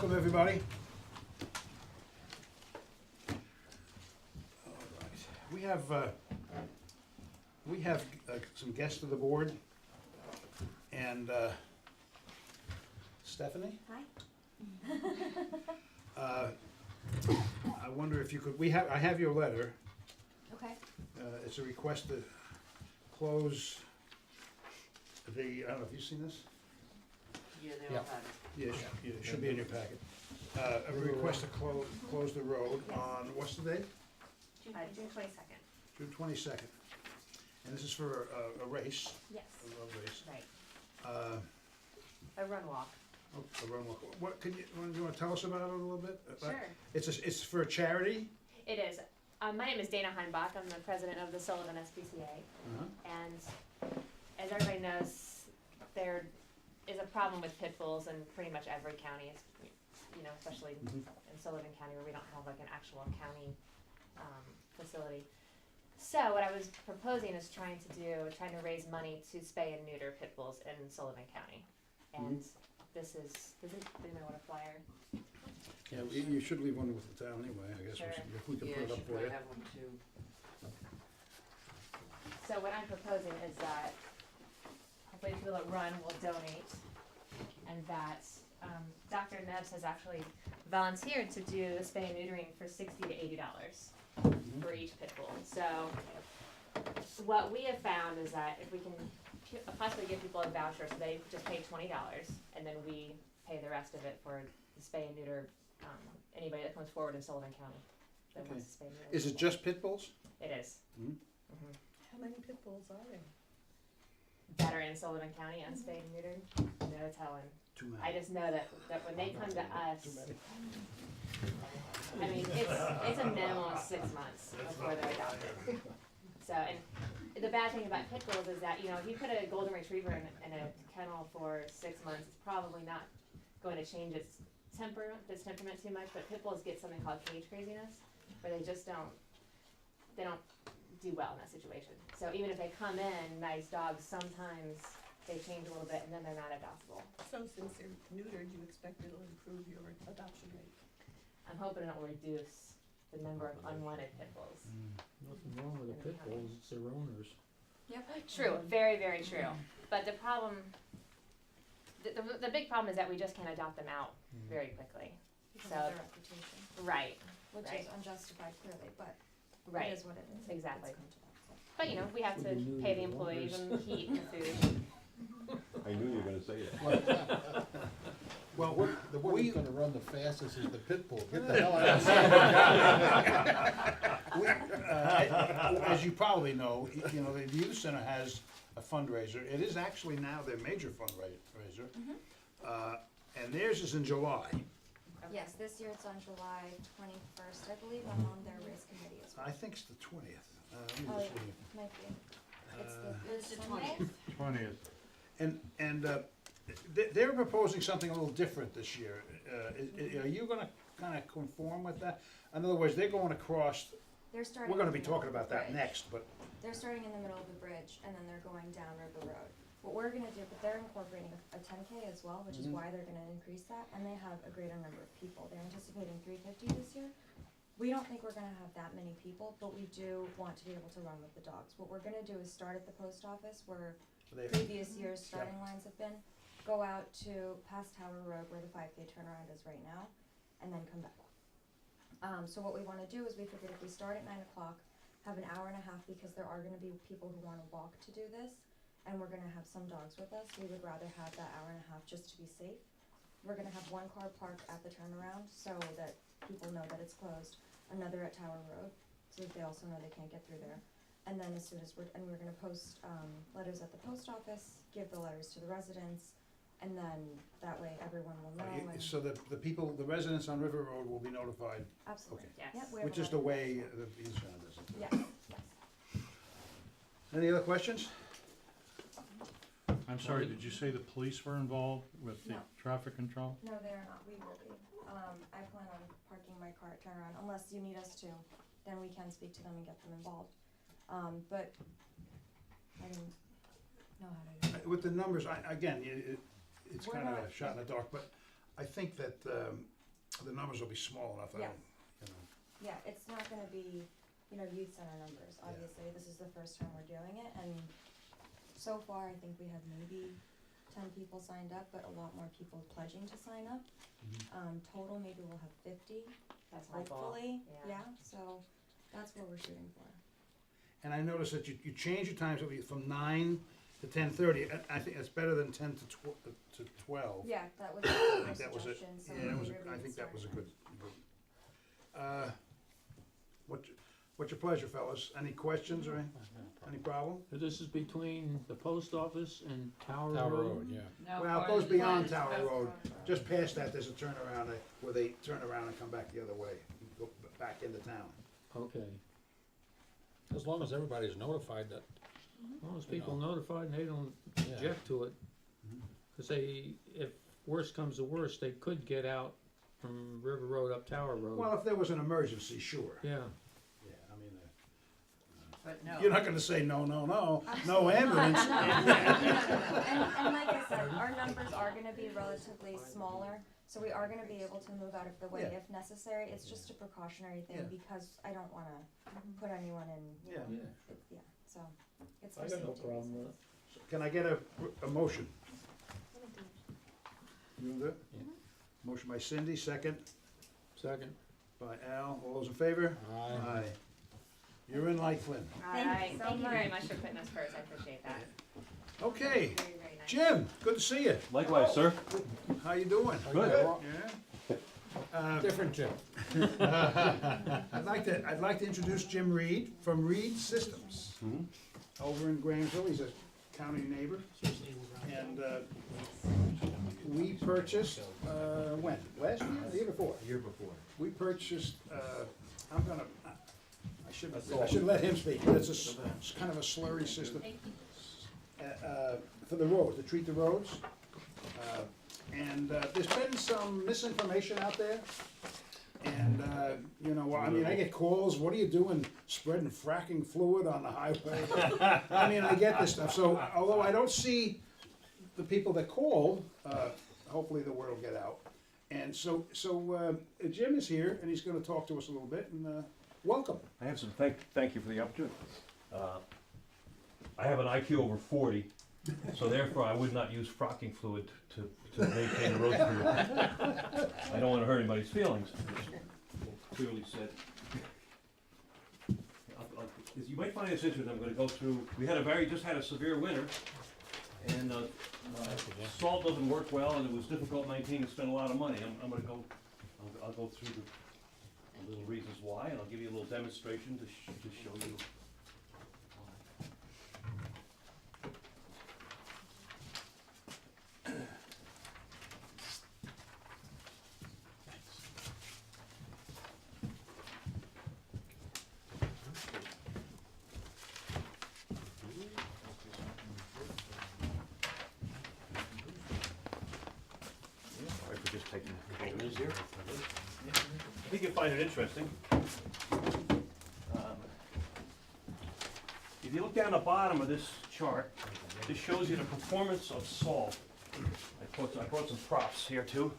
welcome everybody. All right. We have some guests of the board, and Stephanie? Hi. I wonder if you could, I have your letter. Okay. It's a request to close the, I don't know if you've seen this? Yeah, they all have it. Yeah, it should be in your packet. A request to close the road on, what's the date? June 22nd. June 22nd. And this is for a race, Yes. a road race. Right. A run walk. A run walk. What, you want to tell us about it a little bit? Sure. It's for a charity? It is. My name is Dana Heinbach. I'm the president of the Sullivan SPCA. And as everybody knows, there is a problem with pit bulls in pretty much every county, especially in Sullivan County where we don't have like an actual county facility. So what I was proposing is trying to raise money to spay and neuter pit bulls in Sullivan County. And does anyone want a flyer? Yeah, you should leave one with the town anyway, I guess. Sure. We can Yeah, put it she up for probably you. have one too. So what I'm proposing is that hopefully people that run will donate, and that Dr. Neves has actually volunteered to do the spay and neutering for $60 to $80 for each pit bull. So what we have found is that if we can possibly give people a voucher, so they just pay $20, and then we pay the rest of it for the spay and neuter anybody that comes forward in Sullivan County that wants to spay and neuter. Is it just pit bulls? It is. How many pit bulls are there? That are in Sullivan County unspayed and neutered? No telling. Too many. I just know that when they come to us, Too many. I mean, it's a minimum of 6 months before they're adopted. So, and the bad thing about pit bulls is that, if you put a golden retriever in a kennel for 6 months, it's probably not going to change its temperament too much, but pit bulls get something called cage craziness, where they just don't do well in that situation. So even if they come in, nice dogs, sometimes they change a little bit and then they're not adoptable. So since they're neutered, you expect it'll improve your adoption rate? I'm hoping it will reduce the number of unwanted pit bulls. Nothing wrong with the pit bulls, it's their owners. True, very, very true. But the problem, the big problem is that we just can't adopt them out very quickly. Because So, of their reputation, right, which right. is unjustified clearly, but right, it is what it is. exactly. It's come to that, so. But we have to We can pay the neuter the employees owners. and the heat and the food. I knew you were gonna say that. Well, The one that's gonna run the fastest is the pit bull, get the we, hell out of as you probably know, the youth center has a fundraiser. It is actually now their major fundraiser. And theirs is in July. Yes, this year it's on July 21st, I believe. I'm on their race committee as well. I think it's the 20th. Let me Oh, just yeah, see. might be. It's the 20th. 20th. And they're proposing something a little different this year. Are you gonna kinda conform with that? In other words, they're going across, They're starting. we're gonna in be the middle talking of the about that bridge. next, but They're starting in the middle of the bridge and then they're going down River Road. What we're gonna do, but they're incorporating a 10K as well, which is why they're gonna increase that, and they have a greater number of people. They're anticipating 350 this year. We don't think we're gonna have that many people, but we do want to be able to run with the dogs. What we're gonna do is start at the post office where they, previous years' starting lines have been, go out to past Tower Road where the 5K turnaround is right now, and then come back. So what we wanna do is we figured if we start at 9 o'clock, have an hour and a half, because there are gonna be people who wanna walk to do this, and we're gonna have some dogs with us, we would rather have that hour and a half just to be safe. We're gonna have one car parked at the turnaround, so that people know that it's closed, another at Tower Road, so that they also know they can't get through there. And then as soon as we're gonna post, letters at the post office, give the letters to the residents, and then that way everyone will know and. so the people, the residents on River Road will be notified, Absolutely. okay. Yes. Yep, we have Which a is the lot- way the youth center does it. Yes, yes. Any other questions? I'm sorry, did you say the police were involved with the No. traffic control? No, they are not, we will be. I plan on parking my car at turnaround, unless you need us to, then we can speak to them and get them involved. But I didn't know how to do it. With the numbers, again, it's We're kind of a not- shot in the dark, but I think that, the numbers will be small enough, I Yeah. don't, you know. Yeah, it's not gonna be, you know, youth center numbers, Yeah. obviously, this is the first time we're doing it, and so far, I think we have maybe 10 people signed up, but a lot more people pledging to sign up. Total, maybe we'll have 50, That's my goal. hopefully, Yeah. yeah, so that's what we're shooting for. And I noticed that you change your times from 9 to 10:30. I think it's better than 10 to 12. Yeah, that was I my think that was it. suggestion, so Yeah, it was. later we I would think that was a start. good. What's your pleasure, fellas? Any questions or any problem? This is between the post office and Tower Tower Road? Road, yeah. No, Well, it part goes of the- beyond Tower Road. Just past that, there's a turnaround where they turn around and come back the other way, go back into town. Okay. As long as everybody's notified that, As long as people notified and they don't yeah. object to it. Cause if worst comes to worst, they could get out from River Road up Tower Road. Well, if there was an emergency, sure. Yeah, Yeah, I mean, But no. you're not gonna say, no ambulance. and like I said, our numbers are gonna be relatively smaller, so we are gonna be able to move out of the way Yeah. if necessary. It's just a precautionary thing Yeah. because I don't wanna put anyone in, you Yeah. know, yeah. yeah, so it's I for got no safety problem with reasons. it. Can I get a motion? You wanna do it? Yeah. Motion by Cindy, second Second. by Al. All those in favor? Aye. You're in like Flynn. Alright, you so thank you very much. much for putting us first, I appreciate that. Okay, Very, very nice. Jim, good to see you. Likewise, sir. How you doing? Good. Yeah? Different Jim. I'd like to introduce Jim Reed from Reed Systems Mhm. over in Grahamsville. He's a county neighbor. And we purchased, when? Last year, the year before? Year before. We purchased, I should let him speak, but it's kind of a slurry system. For the roads, to treat the roads. And there's been some misinformation out there. And, you know, I mean, I get calls, what are you doing, spreading fracking fluid on the highway? I mean, I get this stuff, so although I don't see the people that call, hopefully the word will get out. And so Jim is here, and he's gonna talk to us a little bit, and, welcome. I have some, thank you for the opportunity. I have an IQ over 40, so therefore I would not use frocking fluid to maintain the road crew. I don't wanna hurt anybody's feelings, it's clearly said. As you might find this interesting, I'm gonna go through, just had a severe winter, and, salt doesn't work well, and it was difficult in 19 to spend a lot of money. I'll go through the little reasons why, and I'll give you a little demonstration to show you. Sorry for just taking photos here. I think you'll find it interesting. If you look down the bottom of this chart, this shows you the performance of salt. I brought some props here too.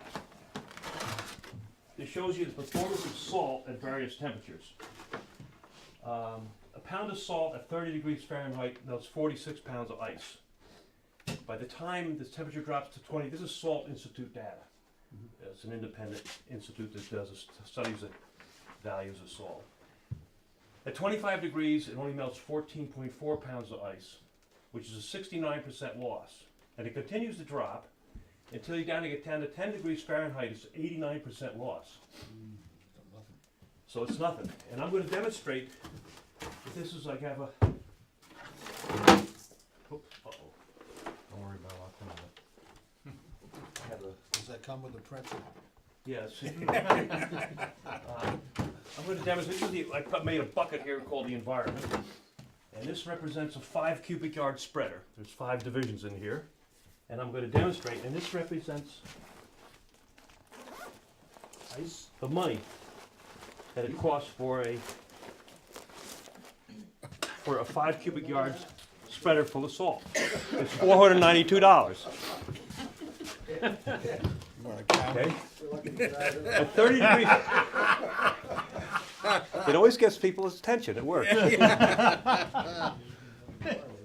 This shows you the performance of salt at various temperatures. A pound of salt at 30 degrees Fahrenheit melts 46 pounds of ice. By the time this temperature drops to 20, this is Salt Institute data. It's an independent institute that studies the values of salt. At 25 degrees, it only melts 14.4 pounds of ice, which is a 69% loss. And it continues to drop until you get down to 10 degrees Fahrenheit, it's 89% loss. So it's nothing. And I'm going to demonstrate that this is like I have a. Oops, uh-oh. Don't worry about it, I have a. Does that come with the pretzel? Yes. I'm going to demonstrate. I made a bucket here called the environment, and this represents a 5 cubic yard spreader. There's 5 divisions in here, and I'm going to demonstrate. And this represents Ice? the money that it costs for a 5 cubic yard spreader full of salt. It's $492. Okay? At 30 degrees. It always gets people's attention, it works.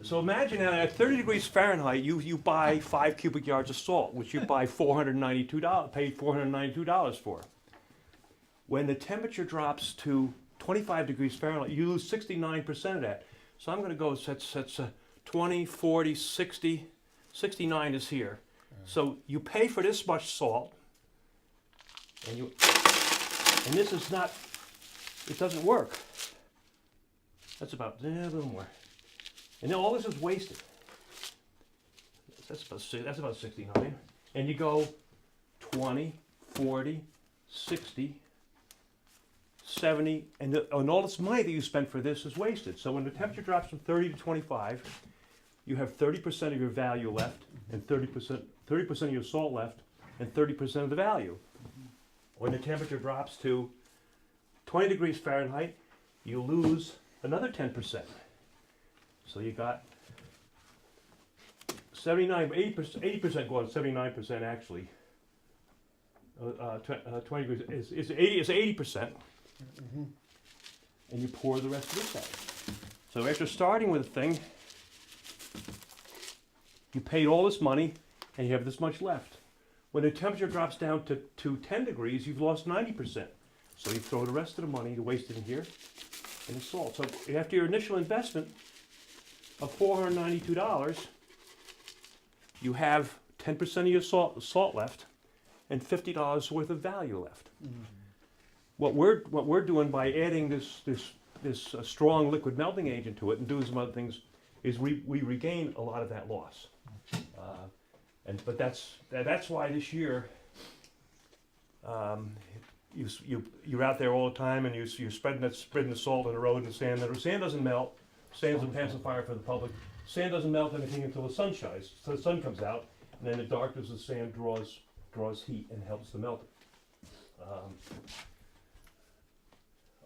So imagine that at 30 degrees Fahrenheit, you buy 5 cubic yards of salt, which you buy paid $492 for. When the temperature drops to 25 degrees Fahrenheit, you lose 69% of that. So I'm going to go, that's 20, 40, 60, 69 is here. So you pay for this much salt, and this is not, it doesn't work. That's about, a little more. And then all this is wasted. That's about 69. And you go 20, 40, 60, 70, and all this money that you spent for this is wasted. So when the temperature drops from 30 to 25, you have 30% of your value left, and 30% of your salt left, and 30% of the value. When the temperature drops to 20 degrees Fahrenheit, you lose another 10%. So you got 80% go on 79% actually. 20 degrees is 80%, and you pour the rest of this out. So after starting with a thing, you paid all this money, and you have this much left. When the temperature drops down to 10 degrees, you've lost 90%. So you throw the rest of the money wasted in here, in the salt. So after your initial investment of $492, you have 10% of your salt left, and $50 worth of value left. What we're doing by adding this strong liquid melting agent to it and doing some other things is we regain a lot of that loss. But that's why this year you're out there all the time, and you're spreading the salt on the road and the sand. The sand doesn't melt. Sand's a pacifier for the public. Sand doesn't melt anything until the sun shines. So the sun comes out, and then the darkness of the sand draws heat and helps to melt it. I'll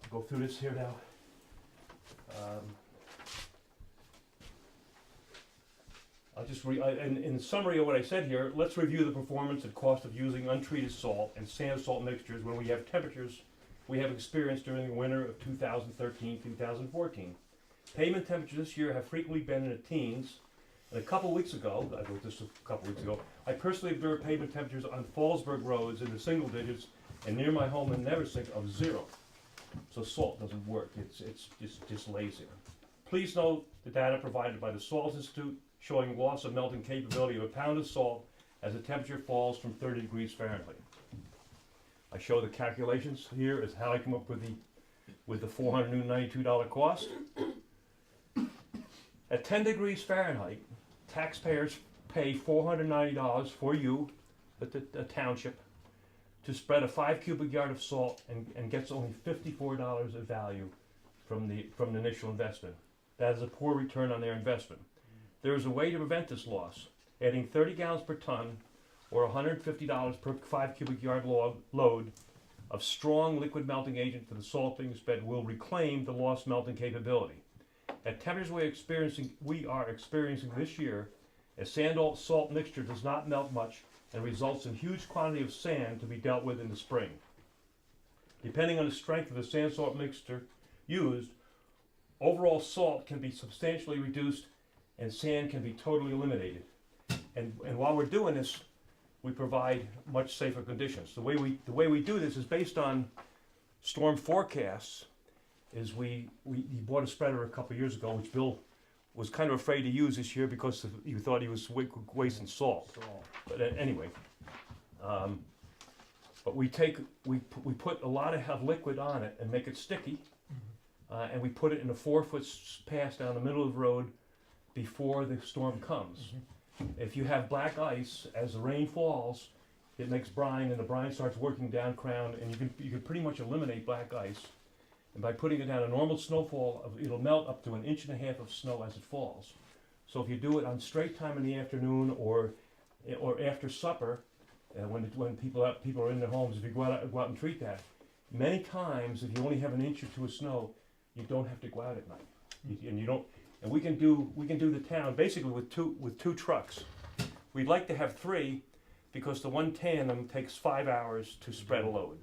go through this here now. I'll just in summary of what I said here, let's review the performance and cost of using untreated salt and sand salt mixtures when we have temperatures we have experienced during the winter of 2013-2014. Pavement temperatures this year have frequently been in the teens, and a couple weeks ago, I wrote this a couple weeks ago, I personally observed pavement temperatures on Fallsburg roads in the single digits and near my home in Neversink of 0. So salt doesn't work, it's just lazy. Please note the data provided by the Salt Institute showing loss of melting capability of a pound of salt as the temperature falls from 30 degrees Fahrenheit. I show the calculations here as how I come up with the $492 cost. At 10 degrees Fahrenheit, taxpayers pay $490 for you, the township, to spread a 5 cubic yard of salt and gets only $54 of value from the initial investment. That is a poor return on their investment. There is a way to prevent this loss. Adding 30 gallons per ton or $150 per 5 cubic yard load of strong liquid melting agent to the salt being spread will reclaim the lost melting capability. At temperatures we are experiencing this year, a sand-salt mixture does not melt much and results in huge quantity of sand to be dealt with in the spring. Depending on the strength of the sand-salt mixture used, overall salt can be substantially reduced and sand can be totally eliminated. And while we're doing this, we provide much safer conditions. The way we do this is based on storm forecasts. We bought a spreader a couple of years ago, which Bill was kind of afraid to use this year because he thought he was wasting salt. But anyway, but we put a lot of liquid on it and make it sticky, and we put it in a 4-foot pass down the middle of the road before the storm comes. If you have black ice, as the rain falls, it makes brine, and the brine starts working down ground, and you can pretty much eliminate black ice. And by putting it down a normal snowfall, it'll melt up to 1.5 inches of snow as it falls. So if you do it on straight time in the afternoon or after supper, when people are in their homes, if you go out and treat that, many times if you only have 1 inch or 2 of snow, you don't have to go out at night. And we can do the town basically with two trucks. We'd like to have 3 because the one tandem takes 5 hours to spread a load.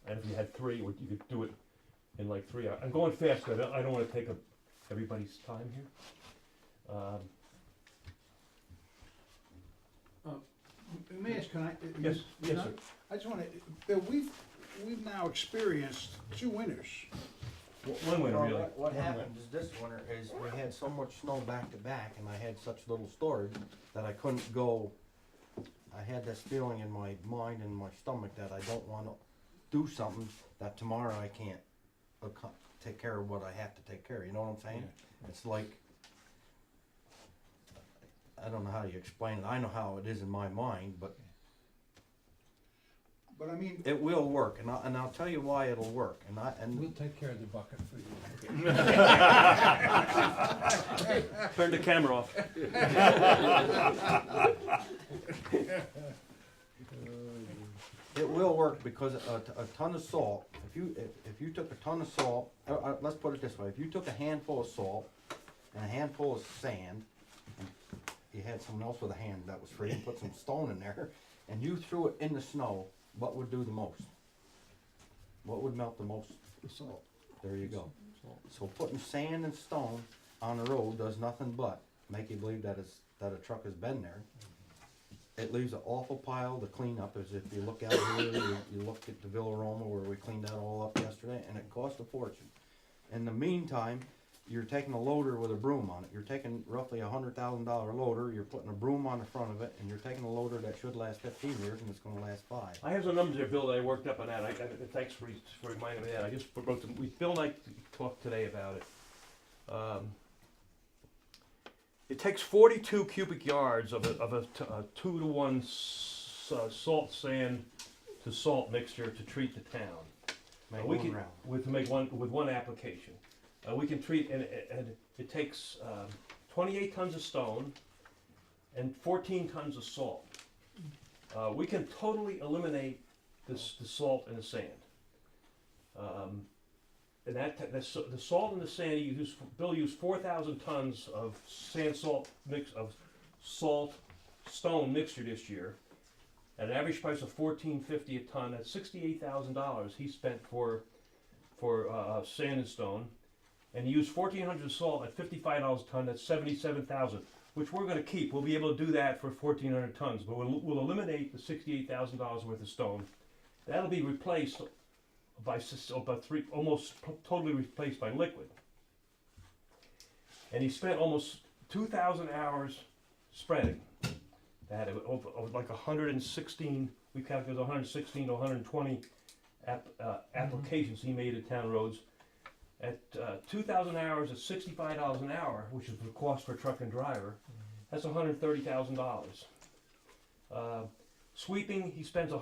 And if you had 3, you could do it in like 3 hours. I'm going fast, but I don't wanna take up everybody's time here. Let me ask, can I? Yes, yes, sir. I just wanna, Bill, we've now experienced 2 winters. One winter, Well, really. what happened is this winter is we had so much snow back to back and I had such little storage that I couldn't go. I had this feeling in my mind and my stomach that I don't wanna do something that tomorrow I can't take care of what I have to take care of, you know what I'm saying? It's like, I don't know how you explain it, I know how it is in my mind, but But I mean, it will work, and I'll tell you why it'll work, We'll take care of the bucket for you. Turn the camera off. it will work because a ton of salt, if you took a ton of salt, let's put it this way, if you took a handful of salt and a handful of sand, and you had someone else with a hand that was free, and put some stone in there, and you threw it in the snow, what would do the most? What would melt the most? The salt. There you go. So putting sand and stone on the road does nothing but make you believe that a truck has been there. It leaves an awful pile to clean up, as if you look out here, you look at the Villa Roma where we cleaned that all up yesterday, and it cost a fortune. In the meantime, you're taking a loader with a broom on it. You're taking roughly $100,000 loader, you're putting a broom on the front of it, and you're taking a loader that should last 15 years and it's gonna last 5. I have some numbers there, Bill, that I worked up on that. Thanks for reminding me of that. I just wrote them. Bill and I talked today about it. It takes 42 cubic yards of a 2-to-1 salt sand to salt mixture to treat the town. Make we one can round. with one application. We can treat, and it takes 28 tons of stone and 14 tons of salt. We can totally eliminate the salt and the sand. And the salt and the sand, Bill used 4,000 tons of salt stone mixture this year, at an average price of $14.50 a ton. That's $68,000 he spent for sand and stone. And he used 1,400 of salt at $55 a ton. That's $77,000, which we're going to keep. We'll be able to do that for 1,400 tons, but we'll eliminate the $68,000 worth of stone. That'll be replaced by almost totally replaced by liquid. And he spent almost 2,000 hours spreading that over like 116. We calculated 116 to 120 applications he made at town roads. At 2,000 hours at $65 an hour, which is the cost for truck and driver, that's $130,000. Sweeping, he spends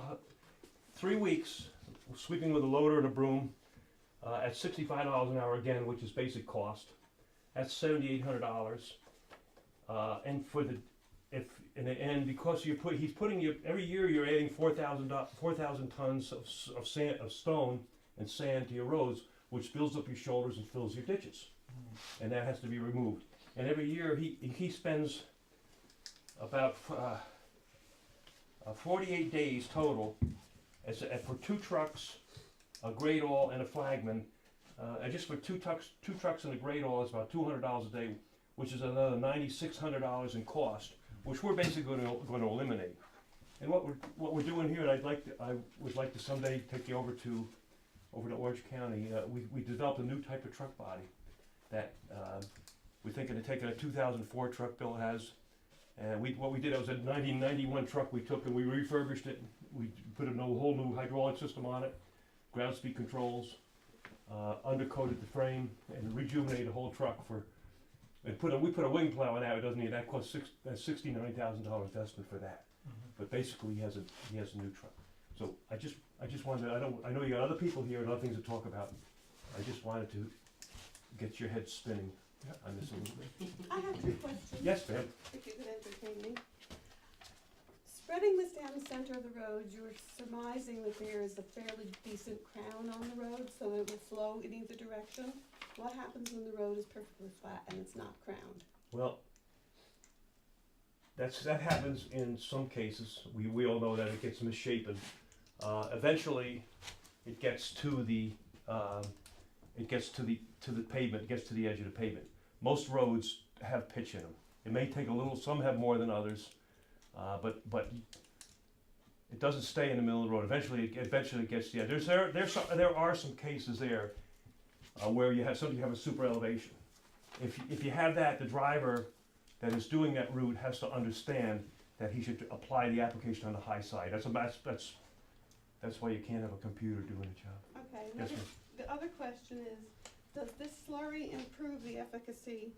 3 weeks sweeping with a loader and a broom at $65 an hour again, which is basic cost. That's $7,800. And for the because he's putting every year you're adding 4,000 tons of stone and sand to your roads, which builds up your shoulders and fills your ditches, and that has to be removed. And every year he spends about 48 days total for 2 trucks, a grade all, and a flagman. And just for two trucks and a grade all is about $200 a day, which is another $9,600 in cost, which we're basically going to eliminate. And what we're doing here, and I would like to someday take you over to Orange County. We developed a new type of truck body that we're thinking of taking a 2004 truck Bill has, and what we did was a 1991 truck we took and we refurbished it. We put a whole new hydraulic system on it, ground speed controls, undercoated the frame, and rejuvenated the whole truck we put a wing plow in that. It doesn't need that. Cost $69,000 investment for that. But basically he has a new truck. So I just wanted, I know you got other people here and other things to talk about. I just wanted to get your head spinning on this a little bit. I have 2 questions. Yes, ma'am. If you could entertain me. Spreading this down the center of the road, you're surmising that there is a fairly decent crown on the road so that it will flow in either direction. What happens when the road is perfectly flat and it's not crowned? Well, that happens in some cases. We all know that it gets misshapen. Eventually, it gets to the pavement. It gets to the edge of the pavement. Most roads have pitch in them. It may take a little. Some have more than others, but it doesn't stay in the middle of the road. Eventually, it gets to the edge. There are some cases there where you have a super elevation. If you have that, the driver that is doing that route has to understand that he should apply the application on the high side. That's why you can't have a computer doing the job. Okay, Yes, another, ma'am. the other question is, does this slurry improve the efficacy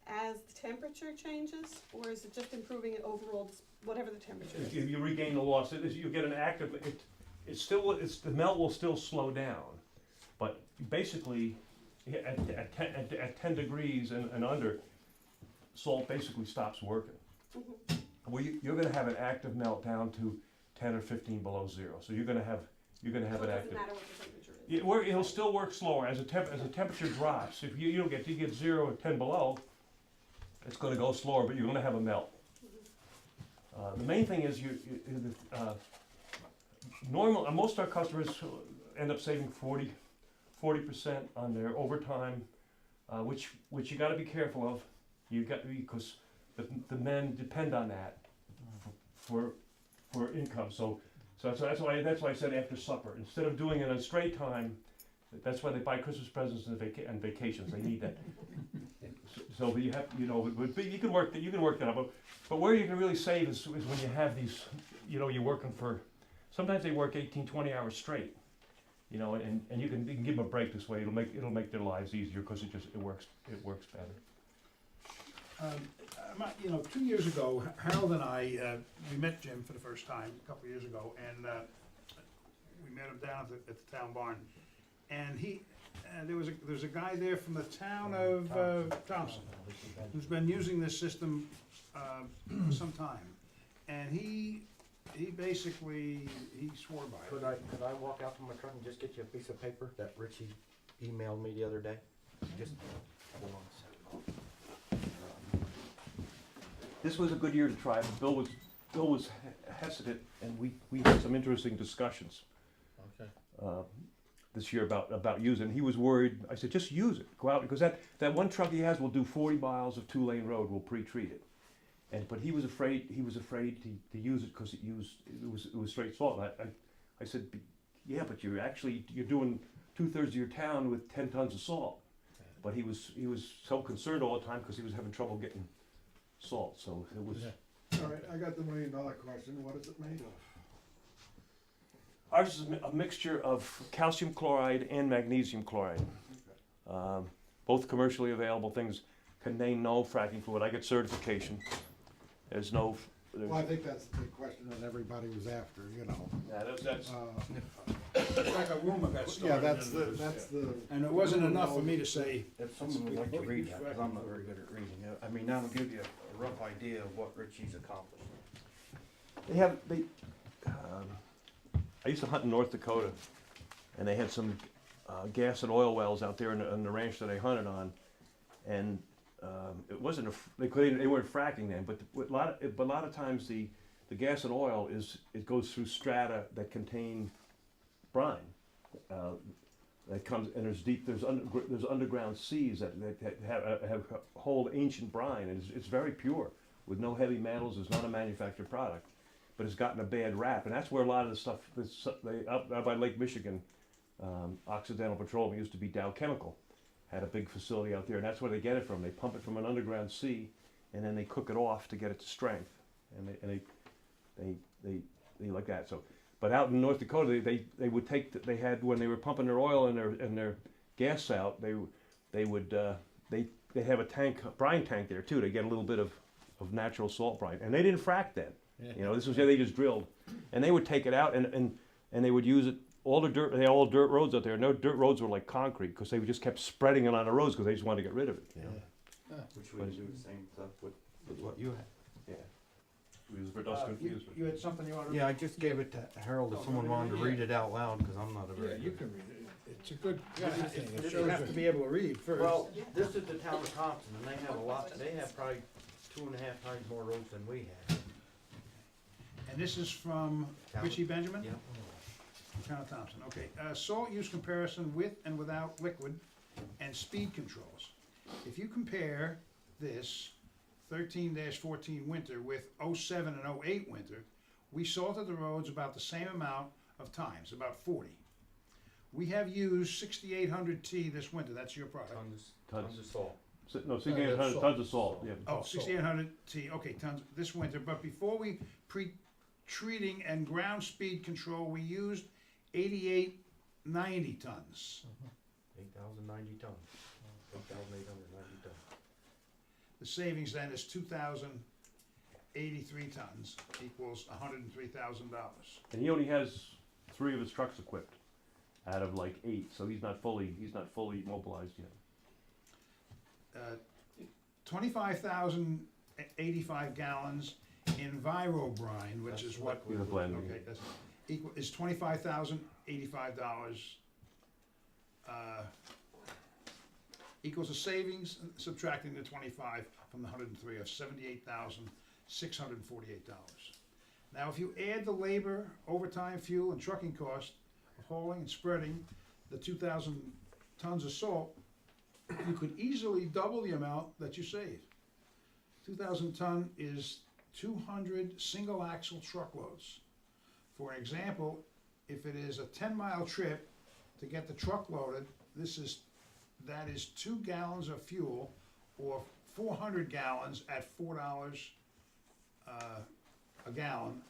as the temperature changes, or is it just improving it overall, whatever the temperature is? You regain the loss. You get an active. The melt will still slow down, but basically, at 10 degrees and under, salt basically stops working. Mhm. Well, you're going to have an active melt down to 10 or 15 below zero. So you're going to have So an it doesn't active. matter what the temperature is? It'll still work slower as the temperature drops. If you get 0 or 10 below, it's going to go slower, but you're going to have a melt. The main thing is most of our customers end up saving 40% on their overtime, which you got to be careful of. Because the men depend on that for income. So that's why I said after supper, instead of doing it on straight time. That's why they buy Christmas presents and vacations. They need that. So you have, but you can work that out. But where you can really save is when you have these, you're working for. Sometimes they work 18, 20 hours straight. And you can give them a break this way. It'll make their lives easier because it works better. 2 years ago, Harold and I, we met Jim for the first time a couple of years ago, and we met him down at the town barn. And there was a guy there from the town of Thompson who's been using this system for some time, and he basically swore by it. Could I walk out to my truck and just get you a piece of paper that Richie emailed me the other day? Just hold on a second. This was a good year to try, but Bill was hesitant, and we had some interesting discussions. Okay. This year about using. He was worried. I said, just use it. Go out because that one truck he has will do 40 miles of 2-lane road. We'll pre-treat it. But he was afraid. He was afraid to use it because it was straight salt. And I said, yeah, but you're doing 2/3 of your town with 10 tons of salt. But he was so concerned all the time because he was having trouble getting salt. So it was. Yeah. All right, I got the $1 million question. What is it made of? Ours is a mixture of calcium chloride and magnesium chloride. Both commercially available things. Contain no fracking fluid. I get certification. There's no. Well, I think that's the big question that everybody was after, Yeah, that's. It's like a rumor got started. Yeah, that's the. And it wasn't enough for me to say, If someone would like to read that, because I'm not very good at reading it, I mean, that'll give you a rough idea of what Richie's accomplished. I used to hunt in North Dakota, and they had some gas and oil wells out there on the ranch that I hunted on, and it wasn't they weren't fracking then, but a lot of times the gas and oil goes through strata that contain brine. That comes and there's underground seas that have hold ancient brine, and it's very pure with no heavy metals. It's not a manufactured product, but it's gotten a bad rap, and that's where a lot of the stuff out by Lake Michigan, Occidental Petroleum, used to be Dow Chemical, had a big facility out there, and that's where they get it from. They pump it from an underground sea, and then they cook it off to get it to strength, and they like that. So, but out in North Dakota, they would take they had when they were pumping their oil and their gas out, they would have a brine tank there too. They get a little bit of natural salt brine, and they didn't frack then. Yeah. This was they just drilled, and they would take it out and they would use it. All the dirt, they had all dirt roads out there. No dirt roads were like concrete because they just kept spreading it on the roads because they just wanted to get rid of it. Which we can do the same stuff with what you had. Yeah. We use it for dust confusement. you had something you wanted to. Yeah, I just gave it to Harold if someone wanted to read it out loud, because I'm not a very Yeah, you good. can read it. It's a good Yeah, thing. It you shows have that- to be able to read first. Well, this is the town of Thompson, and they have a lot, they have probably 2.5 times more roads than we have. And this is from Town- Richie Benjamin? Yep. Town of Thompson, okay. Salt use comparison with and without liquid and speed controls. If you compare this 13-14 winter with 07 and 08 winter, we salted the roads about the same amount of times, about 40. We have used 6,800 T this winter, that's your product. Tons. of salt. No, 6,800 tons of salt, yeah. Oh, 6,800 T, okay, tons this winter, but before we pre-treating and ground speed control, we used 8,890 tons. 8,090 tons. 8,890 tons. The savings then is 2,083 tons, equals $103,000. And he only has 3 of his trucks equipped out of like 8, so he's not fully mobilized yet. 25,085 gallons in Virobrine, which That's is what, With a blend. okay, that's is $25,085, equals a savings, subtracting the 25 from the 103 of $78,648. Now, if you add the labor, overtime, fuel, and trucking cost of hauling and spreading the 2,000 tons of salt, you could easily double the amount that you save. 2,000 ton is 200 single axle truckloads. For example, if it is a 10-mile trip to get the truck loaded, that is 2 gallons of fuel, or 400 gallons at $4 a gallon,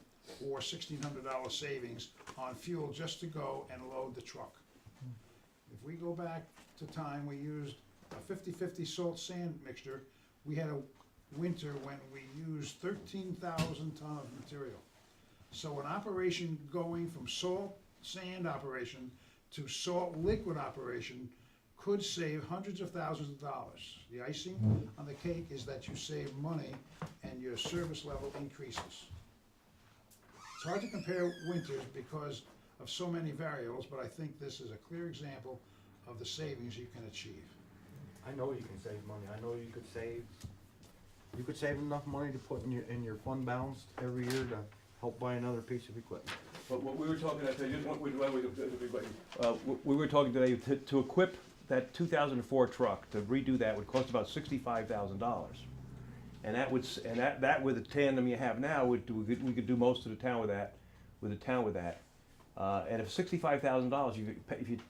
or $1,600 savings on fuel just to go and load the truck. If we go back to time, we used a 50-50 salt sand mixture. We had a winter when we used 13,000 ton of material. So an operation going from salt sand operation to salt liquid operation could save hundreds of thousands of dollars. The icing on the cake is that you save money and your service level increases. It's hard to compare winters because of so many variables, but I think this is a clear example of the savings you can achieve. I know you can save money. I know you could save enough money to put in your fund balance every year to help buy another piece of equipment. But what we were talking, we were talking today, to equip that 2004 truck, to redo that would cost about $65,000. And that would, that with the tandem you have now, we could do most of the town with that, and if $65,000,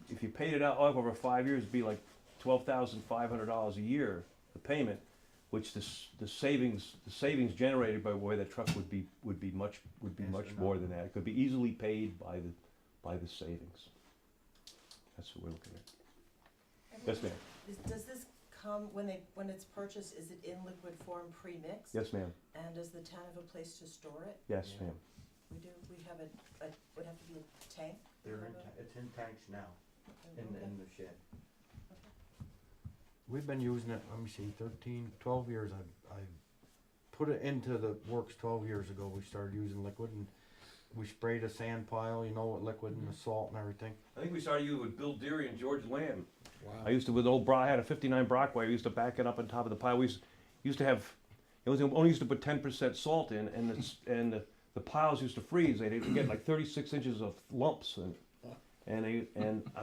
if you paid it out over 5 years, it'd be like $12,500 a year, the payment, which the savings generated by the way that truck would be much more than that. It could be easily paid by the savings. That's what we're looking at. Yes, ma'am. Does this come, when it's purchased, is it in liquid form pre-mixed? Yes, ma'am. And does the town have a place to store it? Yes, ma'am. We do, we have would have to be a tank? It's in tanks now, in Okay. the shed. We've been using it, let me see, 12 years. I put it into the works 12 years ago. We started using liquid, and we sprayed a sand pile, with liquid and the salt and everything. I think we started using with Bill Deary and George Lamb. Wow. I used to, with old I had a 59 Brockway, I used to back it up on top of the pile. We used to have, only used to put 10% salt in, and the piles used to freeze. They'd get like 36 inches of lumps, and I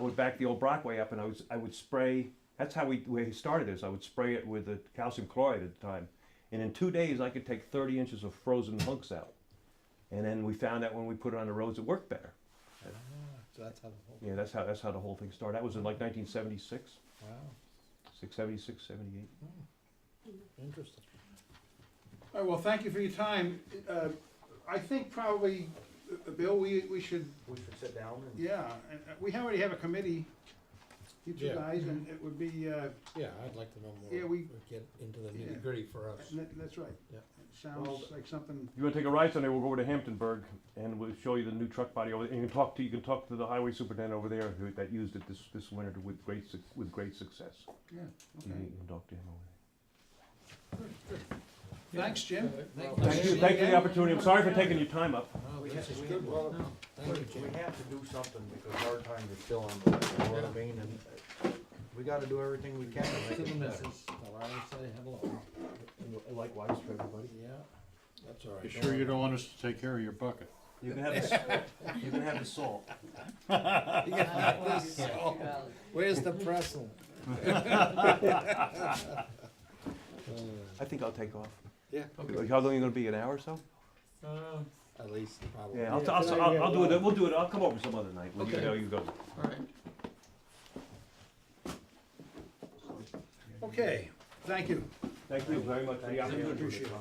would back the old Brockway up, and I would spray. That's how we started this. I would spray it with the calcium chloride at the time, and in 2 days I could take 30 inches of frozen hunks out. And then we found out when we put it on the roads, it worked better. So that's how the whole. Yeah, that's how the whole thing started. That was in like 1976, Wow. 76, 78. Interesting. All right, well, thank you for your time. I think probably, Bill, we should, We should sit down and. yeah, and we already have a committee, you two Yeah. guys, and it would be, Yeah, I'd like to know more. Yeah, we- Get into the Yeah. nitty gritty for us. that's right. Yeah. It sounds like something, If you want to take a ride Sunday, we'll go over to Hamptonburg and we'll show you the new truck body over there. And you can talk to the highway superintendent over there that used it this winter with great success. yeah, You okay. can talk to him over Thanks, Jim. there. Thank you for the opportunity. I'm sorry for taking your time up. Oh, We this have- is we good have- one. No, thank you, We Jim. have to do something because hard times are still on the way, you know what I mean? And we gotta do everything we can to To make the it better. missus, tell her I say hello. and likewise for everybody. Yeah, that's all right. You sure you don't want us to take care of your bucket? You can have the, you can have the salt. Where's the pretzel? I think I'll take off. Yeah. Like, how long are you gonna be, an hour or so? At least, probably. Yeah, Yeah, I'll do it, we'll do it, I'll come over some other night when you Okay. know you go. Alright, Okay, thank you. Thank you very much for the opportunity. Appreciate it.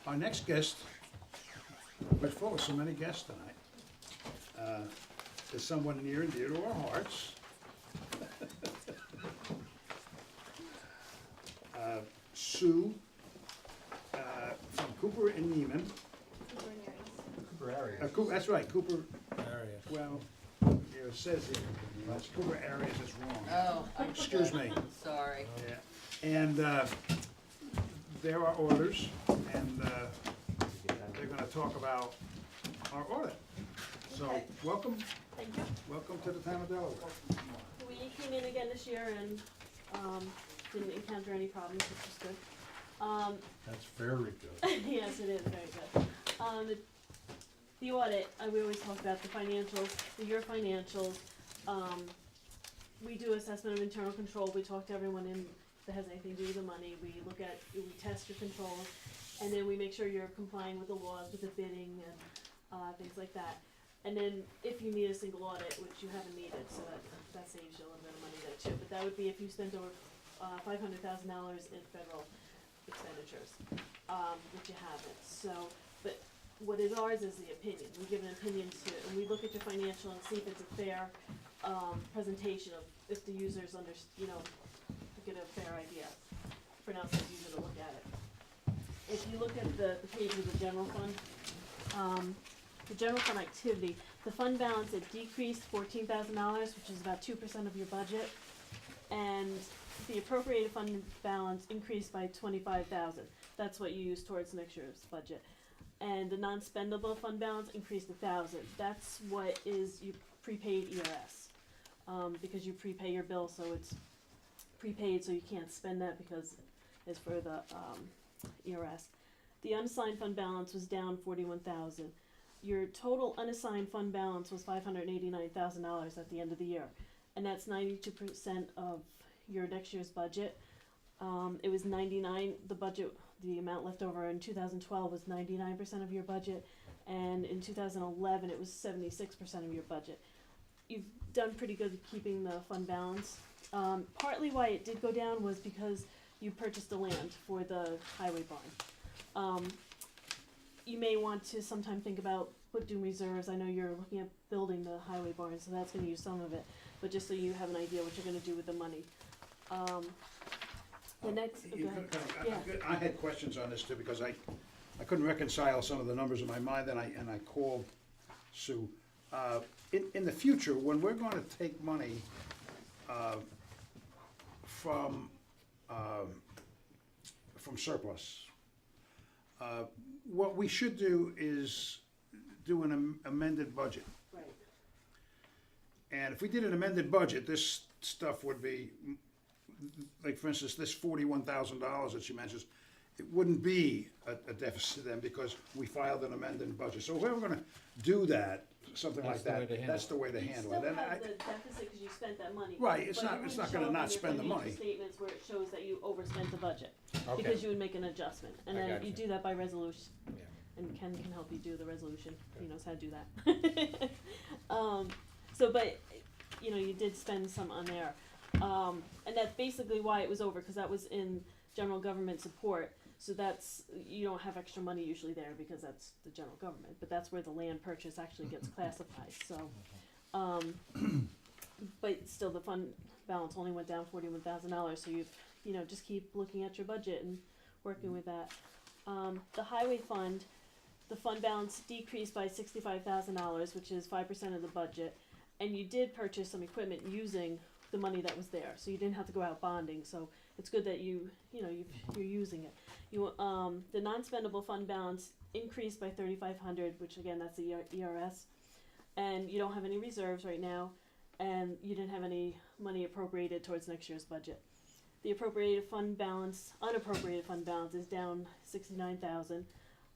Our next guest, we're full of so many guests tonight, is someone near and dear to our hearts. Sue, from Cooper and Neiman. Cooper area. That's right, Cooper, Area. well, it says here, it's Cooper Areas, it's wrong. Oh, Excuse me. sorry. Yeah. And there are orders, and they're gonna talk about our audit. So, Okay. welcome, Thank you. welcome to the town of Delaware. We came in again this year and, didn't encounter any problems, which is good. That's very good. Yes, it is very good. The audit, we always talk about the financials, the year financials. We do assessment of internal control, we talk to everyone that has anything to do with the money, we test your controls, and then we make sure you're complying with the laws, with the bidding and, things like that. And then if you need a single audit, which you haven't needed, so that saves you a little bit of money there too, but that would be if you spent over $500,000 in federal expenditures, which you haven't, so, but what is ours is the opinion, we give an opinion to, and we look at your financial and see if it's a fair, presentation of, if the users get a fair idea for an outside user to look at it. If you look at the page with the general fund, the general fund activity, the fund balance, it decreased $14,000, which is about 2% of your budget, and the appropriated fund balance increased by $25,000. That's what you use towards next year's budget. And the non-spendable fund balance increased $1,000. That's what is you prepaid ERS, because you prepay your bill, so it's prepaid, so you can't spend that because it's for the ERS. The unassigned fund balance was down $41,000. Your total unassigned fund balance was $589,000 at the end of the year, and that's 92% of your next year's budget. It was 99. The amount left over in 2012 was 99% of your budget, and in 2011 it was 76% of your budget. You've done pretty good at keeping the fund balance. Partly why it did go down was because you purchased the land for the highway barn. You may want to sometime think about doing reserves. I know you're looking at building the highway barn, so that's gonna use some of it, but just so you have an idea what you're gonna do with the money. The next, go ahead. Yeah. I had questions on this too, because I couldn't reconcile some of the numbers in my mind, and I called Sue. In the future, when we're gonna take money from surplus, what we should do is do an amended budget. Right. And if we did an amended budget, this stuff would be, like for instance, this $41,000 that she mentions, it wouldn't be a deficit then, because we filed an amended budget. So if we were gonna do that, something like That's the way that, to handle that's the way to You handle still it. And have I- the deficit because you spent that money. Right, it's but not- it it's wouldn't not gonna show up not on your spend the financial money. statements where it shows that you overspent the budget, Okay. because you would make an adjustment, and I then got you you. do that by resolution. Yeah. And Ken can help you do the resolution, he knows how to do that. But, you did spend some on there. And that's basically why it was over, cause that was in general government support, so you don't have extra money usually there, because that's the general government, but that's where the land purchase actually gets classified, so. But still, the fund balance only went down $41,000, so just keep looking at your budget and working with that. The highway fund, the fund balance decreased by $65,000, which is 5% of the budget, and you did purchase some equipment using the money that was there, so you didn't have to go out bonding, so it's good that you're using it. The non-spendable fund balance increased by $3,500, which again, that's the ERS, and you don't have any reserves right now. and you didn't have any money appropriated towards next year's budget. The unappropriated fund balance is down 69,000.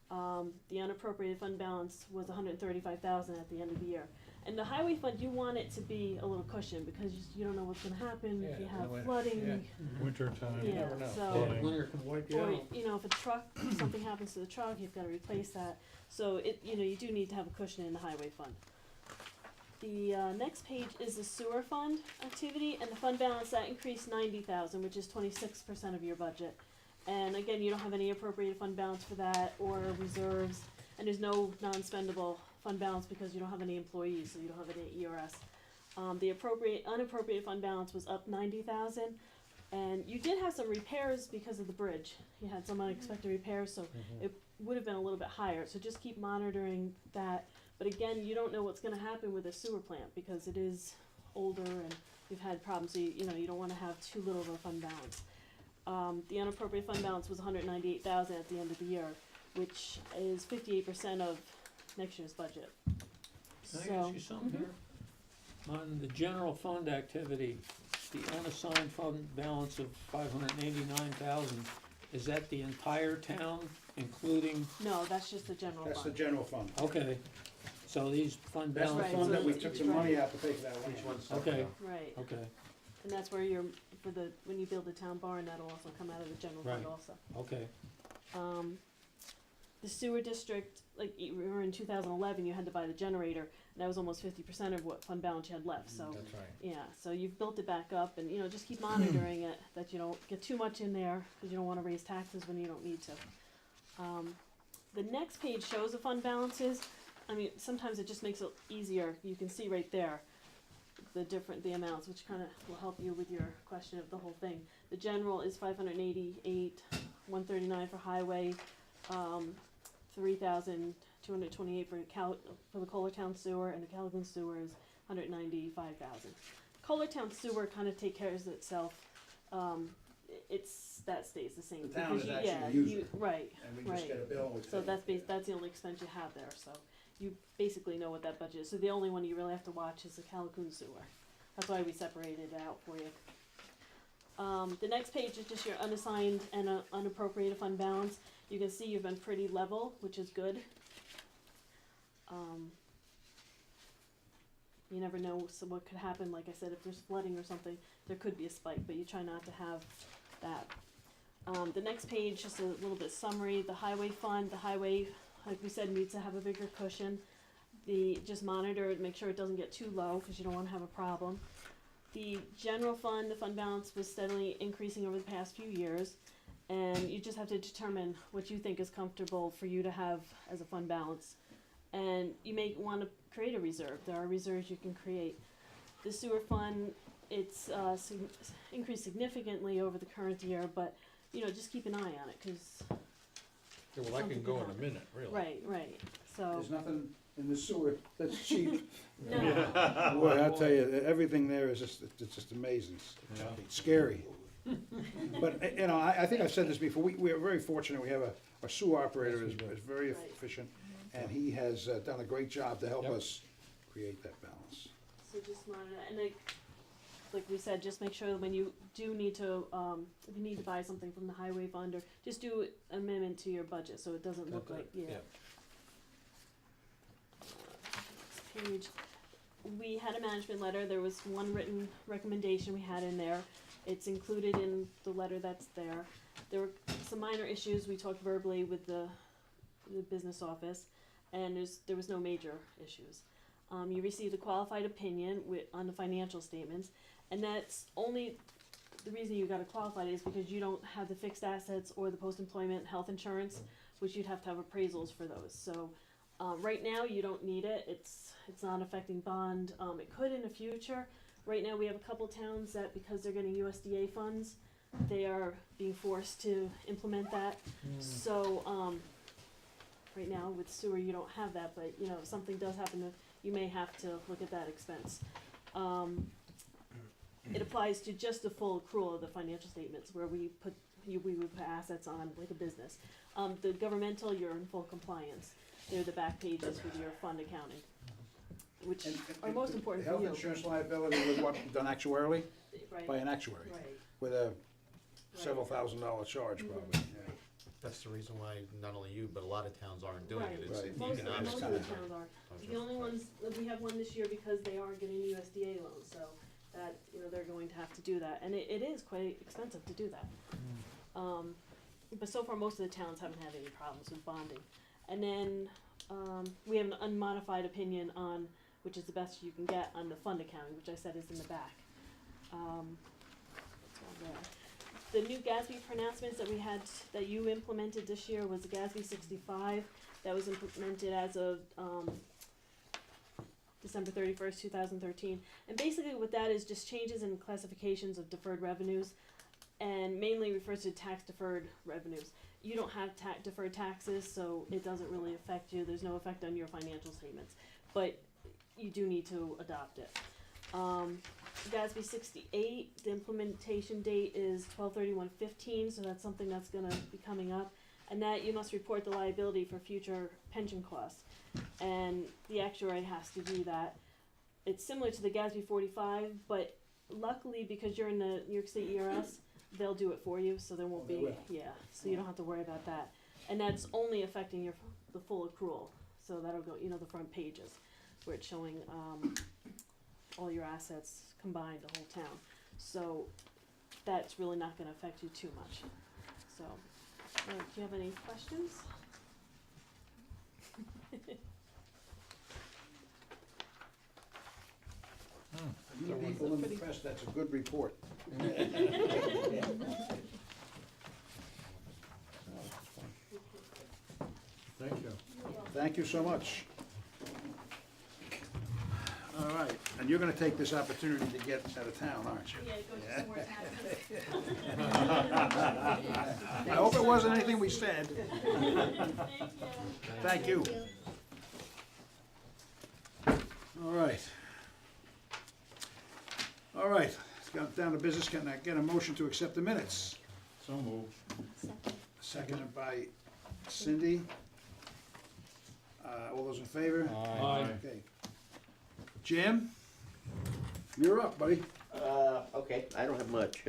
The unappropriated fund balance was 135,000 at the end of the year. And the highway fund, you want it to be a little cushion because you don't know what's gonna happen if you Yeah, have no way. flooding. Yeah. Winter time. Yeah, never know. so, Flooding. Winter can wipe you or, out. if a truck, if something happens to the truck, you've gotta replace that. So you do need to have a cushion in the highway fund. The, next page is the sewer fund activity, and the fund balance, that increased 90,000, which is 26% of your budget. And again, you don't have any appropriated fund balance for that, or reserves, and there's no non-spendable fund balance because you don't have any employees, so you don't have any ERS. The unappropriated fund balance was up 90,000, and you did have some repairs because of the bridge. You had some unexpected repairs, so it would have been a little bit higher, so just keep monitoring that. But again, you don't know what's gonna happen with a sewer plant, because it is older and you've had problems, so you don't wanna have too little of a fund balance. The unappropriated fund balance was 198,000 at the end of the year, which is 58% of next year's budget. Can I ask you something here? On the general fund activity, the unassigned fund balance of 589,000, is that the entire town, including, No, that's just the general That's the fund. general fund. okay, so these fund That's the Right, balances, fund that we so took each the one- money out to pay for that land. Each one's okay, Right, okay, and that's where when you build the town barn, that'll also come out of the general fund Right. also. okay, The sewer district, remember in 2011, you had to buy the generator, and that was almost 50% of what fund balance you had left, so. That's right. Yeah, so you've built it back up, and, just keep monitoring it, that you don't get too much in there, cause you don't wanna raise taxes when you don't need to. The next page shows the fund balances. I mean, sometimes it just makes it easier, you can see right there, the amounts, which kinda will help you with your question of the whole thing. The general is 588, 139 for highway, 3,228 for the Kohlertown sewer, and the Caligan sewer is 195,000. Kohlertown sewer kind of take care of itself. That stays the same. The town because is you- actually yeah, a user. you- right. And we just Right. get a bill and we pay. So that's the only expense you have there. So you basically know what that budget is. So the only one you really have to watch is the Calicoon sewer. That's why we separated it out for you. The next page is just your unassigned and unappropriated fund balance. You can see you've been pretty level, which is good. You never know what could happen. Like I said, if there's flooding or something, there could be a spike, but you try not to have that. The next page, just a little bit summary. The highway fund, like we said, needs to have a bigger cushion. Just monitor it, make sure it doesn't get too low, because you don't want to have a problem. The general fund, the fund balance was steadily increasing over the past few years, and you just have to determine what you think is comfortable for you to have as a fund balance. And you may want to create a reserve. There are reserves you can create. The sewer fund, it's increased significantly over the current year, but just keep an eye on it, because Yeah, well, that can go in a minute, really. right. So There's nothing in the sewer that's cheap. no, Boy, I tell you, everything there is it's just amazing. It's scary. But, I think I've said this before, we are very fortunate, we have a sewer operator is very Right. efficient, and he has done a great job to help Yep. us create that balance. So just monitor, and like we said, just make sure that when you do need to, if you need to buy something from the highway fund, or just do an amendment to your budget, so it doesn't look like, Yeah. Next page, we had a management letter, there was one written recommendation we had in there. It's included in the letter that's there. There were some minor issues, we talked verbally with the business office, and there was no major issues. You received a qualified opinion on the financial statements, and that's only, the reason you got it qualified is because you don't have the fixed assets or the post-employment health insurance, which you'd have to have appraisals for those. So, right now, you don't need it, it's not affecting bond, it could in the future. Right now, we have a couple towns that, because they're getting USDA funds, they are being forced to implement that. So, right now with sewer, you don't have that, but if something does happen, you may have to look at that expense. It applies to just the full accrual of the financial statements, where we would put assets on like a business. The governmental, you're in full compliance. They're the back pages with your fund accounting. which And- are most important for Health you. insurance liability was what, done actuarially, Right, by an actuary, right. with a several $1,000 charge Mhm. probably, yeah. That's the reason why not only you, but a lot of towns aren't doing Right. it. It's Right. Most, economic. most of the towns are. The only ones, we have one this year because they are getting USDA loans, so that, they're going to have to do that, and it is quite expensive to do that. But so far, most of the towns haven't had any problems with bonding. And then, we have an unmodified opinion on, which is the best you can get on the fund accounting, which I said is in the back. It's all there. The new GASB pronouncements that we had, that you implemented this year was the GASB 65, that was implemented as of, December 31st, 2013. And basically what that is just changes in classifications of deferred revenues, and mainly refers to tax deferred revenues. You don't have deferred taxes, so it doesn't really affect you. There's no effect on your financial statements, but you do need to adopt it. GASB 68, the implementation date is 12/31/15, so that's something that's gonna be coming up. And that you must report the liability for future pension costs. And the actuary has to do that. It's similar to the GASB 45, but luckily because you're in the New York State ERS, they'll do it for you, so there won't Oh, they be, will. yeah, so you don't have to worry about that. And that's only affecting the full accrual, so that'll go, the front pages, where it's showing, all your assets combined, the whole town. So that's really not gonna affect you too much. So, do you have any questions? You people in the press, that's a good report. Thank you. Thank you so much. All right, and you're gonna take this opportunity to get out of town, aren't you? Yeah, go to some more taxes. I hope it wasn't anything we said. Thank you. All right. All right, let's get down to business. Can I get a motion to accept the minutes? So moved. Seconded by Cindy. All those in favor? Aye. Okay. Jim, you're up, buddy. Okay, I don't have much.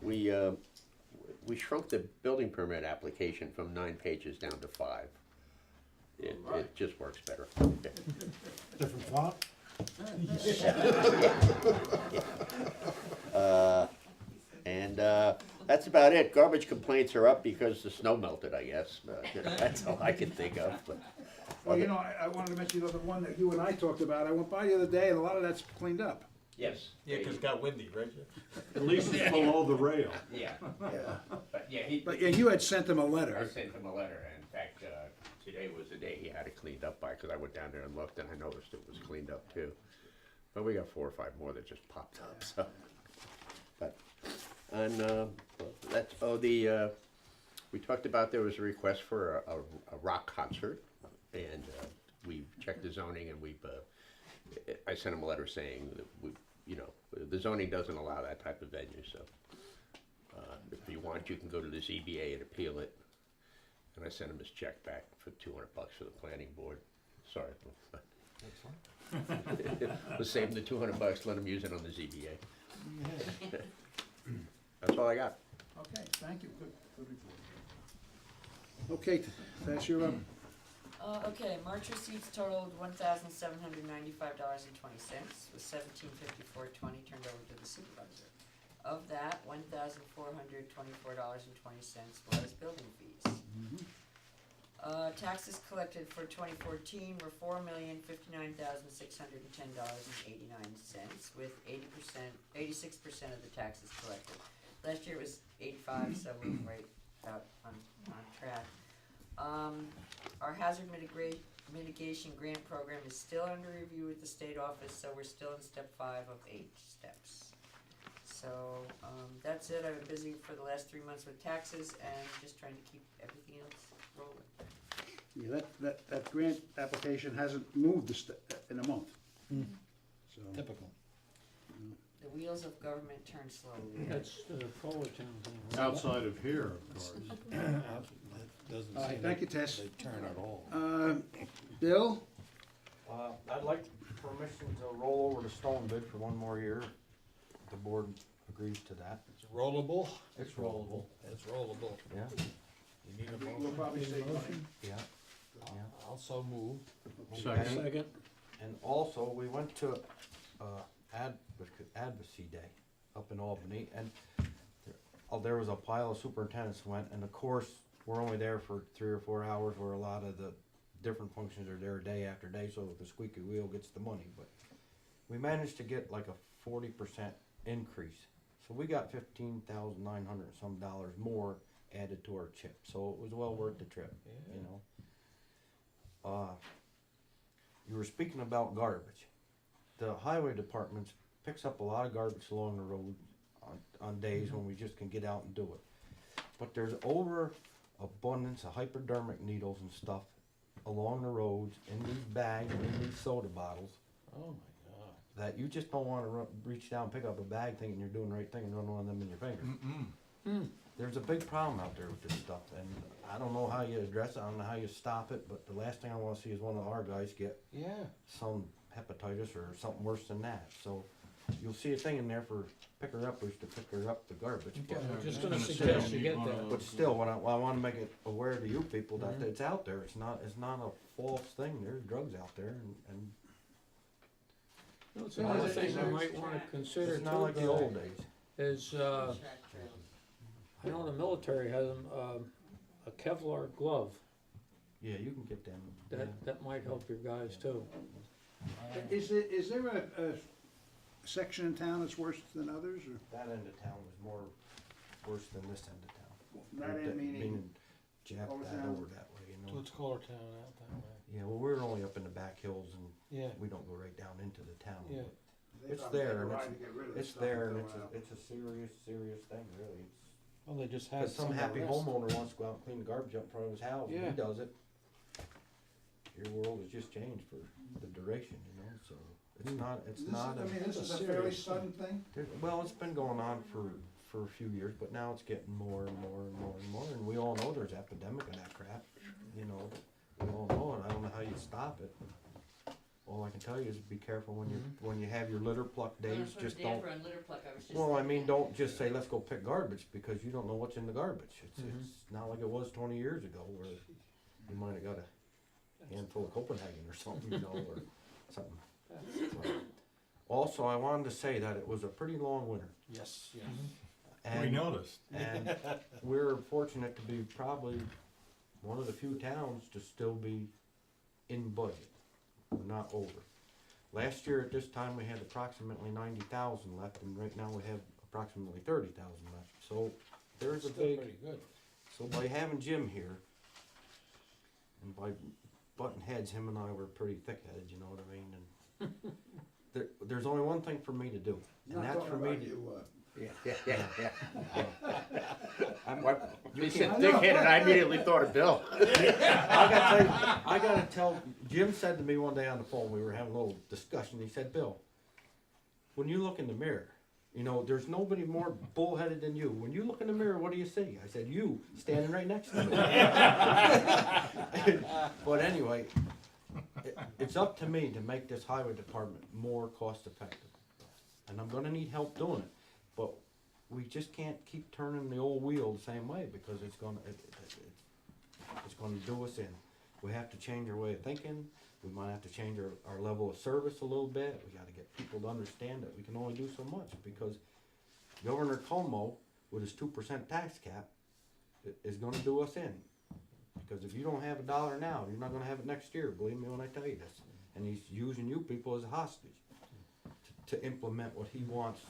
We shrunk the building permit application from 9 pages down to 5. It just works better. Different font? And that's about it. Garbage complaints are up because the snow melted, I guess. That's all I can think of. But Well, I wanted to mention, the one that you and I talked about. I went by the other day, and a lot of that's cleaned up. yes. Yeah, 'cause it got windy, right? At least it's below the rail. Yeah. Yeah. But yeah, But, yeah, you had sent them a I letter. sent him a letter. In fact, today was the day he had it cleaned up by, because I went down there and looked, and I noticed it was cleaned up too. But we got 4 or 5 more that just popped up. So, but and that's we talked about there was a request for a rock concert, and we checked the zoning, and I sent him a letter saying that the zoning doesn't allow that type of venue. So if you want, you can go to the ZBA and appeal it. And I sent him his check back for $200 for the planning board. Sorry. Let's save him the $200, let him use it on the ZBA. That's all I got. Okay, thank you. Good report. Okay, Tash, you're up. Okay, March receipts totaled $1,795.20, with $1,754.20 turned over to the supervisor. Of that, $1,424.20 was building fees. Taxes collected for 2014 were $4,059,610.89, with 86% of the taxes collected. Last year it was 85, so we're right about on track. Our hazard mitigation grant program is still under review with the state office, so we're still in step 5 of 8 steps. So that's it. I've been busy for the last 3 months with taxes and just trying to keep everything else rolling. Yeah, that grant application hasn't moved in a month. So, Typical. The wheels of government turn slowly. That's the Fullerton thing, right? Outside of here, of course. Doesn't all right, seem thank you, like Tess. they turn at all. Bill? I'd like permission to roll over the stone bid for one more year. The board agrees to that. It's rollable? It's rollable. It's rollable. Yeah, You need a We'll motion? probably save money. yeah. I'll so move. Okay. Second, And also, we went to, Advocacy Day up in Albany, and there was a pile of superintendents went, and of course, we're only there for 3 or 4 hours, where a lot of the different functions are there day after day, so the squeaky wheel gets the money, but we managed to get like a 40% increase. So we got $15,900 and some dollars more added to our chip, so it was well worth the trip, you know. You were speaking about garbage. The highway department picks up a lot of garbage along the road on days when we just can get out and do it. But there's overabundance of hypodermic needles and stuff along the roads, in these bags, and in these soda bottles, Oh my God. that you just don't wanna reach down, pick up a bag thinking you're doing the right thing and run one of them in your fingers. There's a big problem out there with this stuff, and I don't know how you address it, I don't know how you stop it, but the last thing I wanna see is one of our guys get Yeah. some hepatitis or something worse than that. So you'll see a thing in there for picker-uppers to picker up the garbage. Yeah, But, we're just gonna suggest you get that. but still, I wanna make it aware to you people that it's out there. It's not a false thing. There's drugs out there, and it's another thing we might wanna consider it's not like the too, old days. is, Track trails. I know the military has a Kevlar glove, Yeah, you can get them. that might help your guys too. Is there a section in town that's worse than others, or That end of town was more worse than this end of town. that end meaning? Jack over that town? over that way, you know. Let's call our town out that way. Yeah, well, we're only up in the back hills, and Yeah. we don't go right down into the town. Yeah. but They It's probably there, take a and ride to get rid of the It's stuff there, and and throw it out. it's a serious thing, really. Well, they just had Cause some happy arrest. homeowner wants to go out and clean the garbage up in front of his house, and Yeah. he does it. Your world has just changed for the duration, you know, so it's not, This is, I mean, this is It's a a fairly serious sudden thing. well, it's been going on for a few years, but now it's getting more and more and more and more, and we all know there's epidemic of that crap, you know. We all know it, I don't know how you stop it. All I can tell you is be careful when you have your litter pluck days, just don't. Danver and litter pluck, I was just Well, I mean, thinking don't just say, let's go pick garbage, because you don't know what's in the garbage. It's not like it was 20 years ago, where you might have got a handful of Copenhagen or something, you know, or something. So, also, I wanted to say that it was a pretty long winter. Yes, yes. And, We noticed. And we're fortunate to be probably one of the few towns to still be in budget. We're not over. Last year at this time, we had approximately 90,000 left, and right now we have approximately 30,000 left. So there's a Still big, pretty good. so by having Jim here, and by butting heads, him and I were pretty thick-headed, you know what I mean? And there's only one thing for me to do, and Not that's talking for me about to. you, You said thick-headed, I immediately thought of Bill. I gotta tell, Jim said to me one day on the phone, we were having a little discussion, he said, Bill, when you look in the mirror, you know, there's nobody more bullheaded than you. When you look in the mirror, what do you see? I said, you, standing right next to me. But anyway, it's up to me to make this highway department more cost effective. And I'm gonna need help doing it, but we just can't keep turning the old wheel the same way, because it's gonna do us in. We have to change our way of thinking, we might have to change our level of service a little bit, we gotta get people to understand that we can only do so much, because Governor Como, with his 2% tax cap, is gonna do us in. Because if you don't have $1 now, you're not gonna have it next year, believe me when I tell you this. And he's using you people as a hostage to implement what he wants.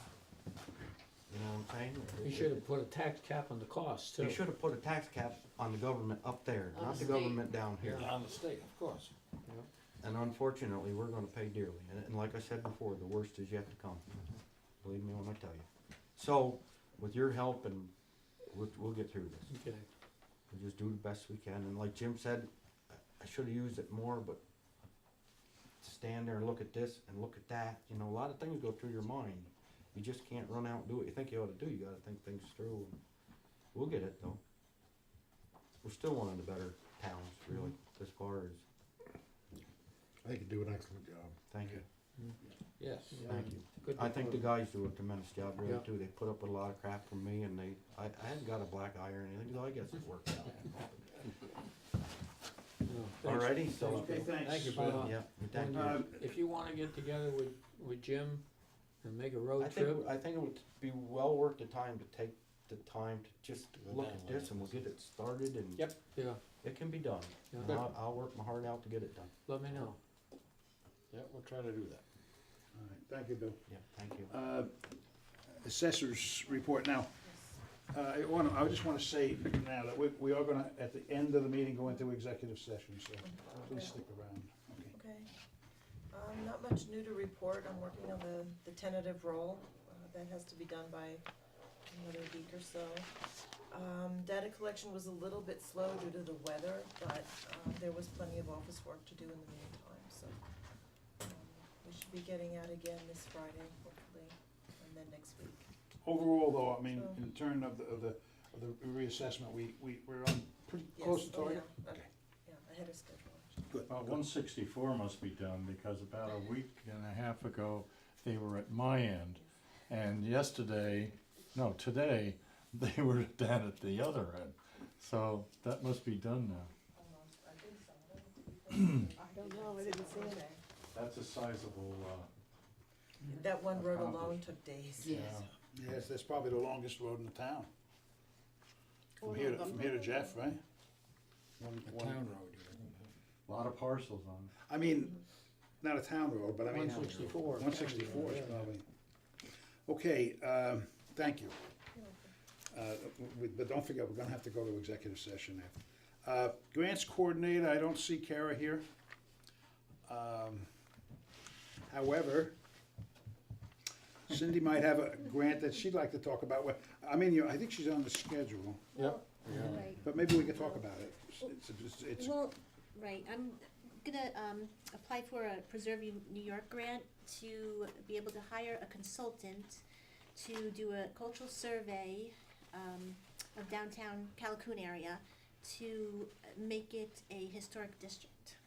You know what I'm saying? He should have put a tax cap on the cost too. He should have put a tax cap on the government up there, On not the the state. government down here. On the state, of course. And unfortunately, we're gonna pay dearly. And like I said before, the worst is yet to come. Believe me when I tell you. So, with your help, and we'll get through this. Okay. We'll just do the best we can. And like Jim said, I should have used it more, but to stand there and look at this and look at that, you know, a lot of things go through your mind. You just can't run out and do what you think you ought to do. You gotta think things through. We'll get it though. We're still one of the better towns, really, as far as. They can do an excellent job. Thank you, Yes. thank you. Good I think the proposal. guys do a tremendous job, really, Yeah. too. They put up with a lot of crap from me, and I haven't got a black eye or anything, so I guess it worked out. No, thanks. Alrighty, so, Okay, thanks. Thank you, Bill. yeah, thank you. If you wanna get together with Jim and make a I road think, trip, I think it would be well worth the time to take the time to just look at this, and we'll get it started, and yep, yeah, it can be done. yeah, And I'll work my heart out to get it done. let me know. Yeah, we'll try to do that. All right, thank you, Bill. Yeah, thank you. Assessor's report now. I just wanna say now that we are gonna, at the end of the meeting, go into executive session, so please stick around. Okay. Okay. Not much new to report. I'm working on the tentative roll. That has to be done by another week or so. Data collection was a little bit slow due to the weather, but there was plenty of office work to do in the meantime, so. We should be getting out again this Friday, hopefully, and then next week. Overall, though, I mean, So- in turn of the reassessment, we're on pretty close to Yes, oh, target? yeah. Okay. Yeah, ahead of schedule. Good. About 164 must be done, because about a week and a half ago, they were at my end. And today, they were down at the other end. So that must be done now. I don't know, I didn't see it. That's a sizable, That one road Accomplished. alone took days. Yes, that's probably the longest road in the town. From here to Jeff, right? A town road. a lot of parcels on it. I mean, not a town road, but I mean. 164. 164 is probably. Okay, thank you. But don't forget, we're gonna have to go to executive session after. Grants coordinator, I don't see Kara here. However, Cindy might have a grant that she'd like to talk about. I mean, I think she's on the schedule, Yep. Right. but maybe we could talk about it. It's Well, right, I'm gonna, apply for a Preserve New York grant to be able to hire a consultant to do a cultural survey, of downtown Calhoun area to make it a historic district.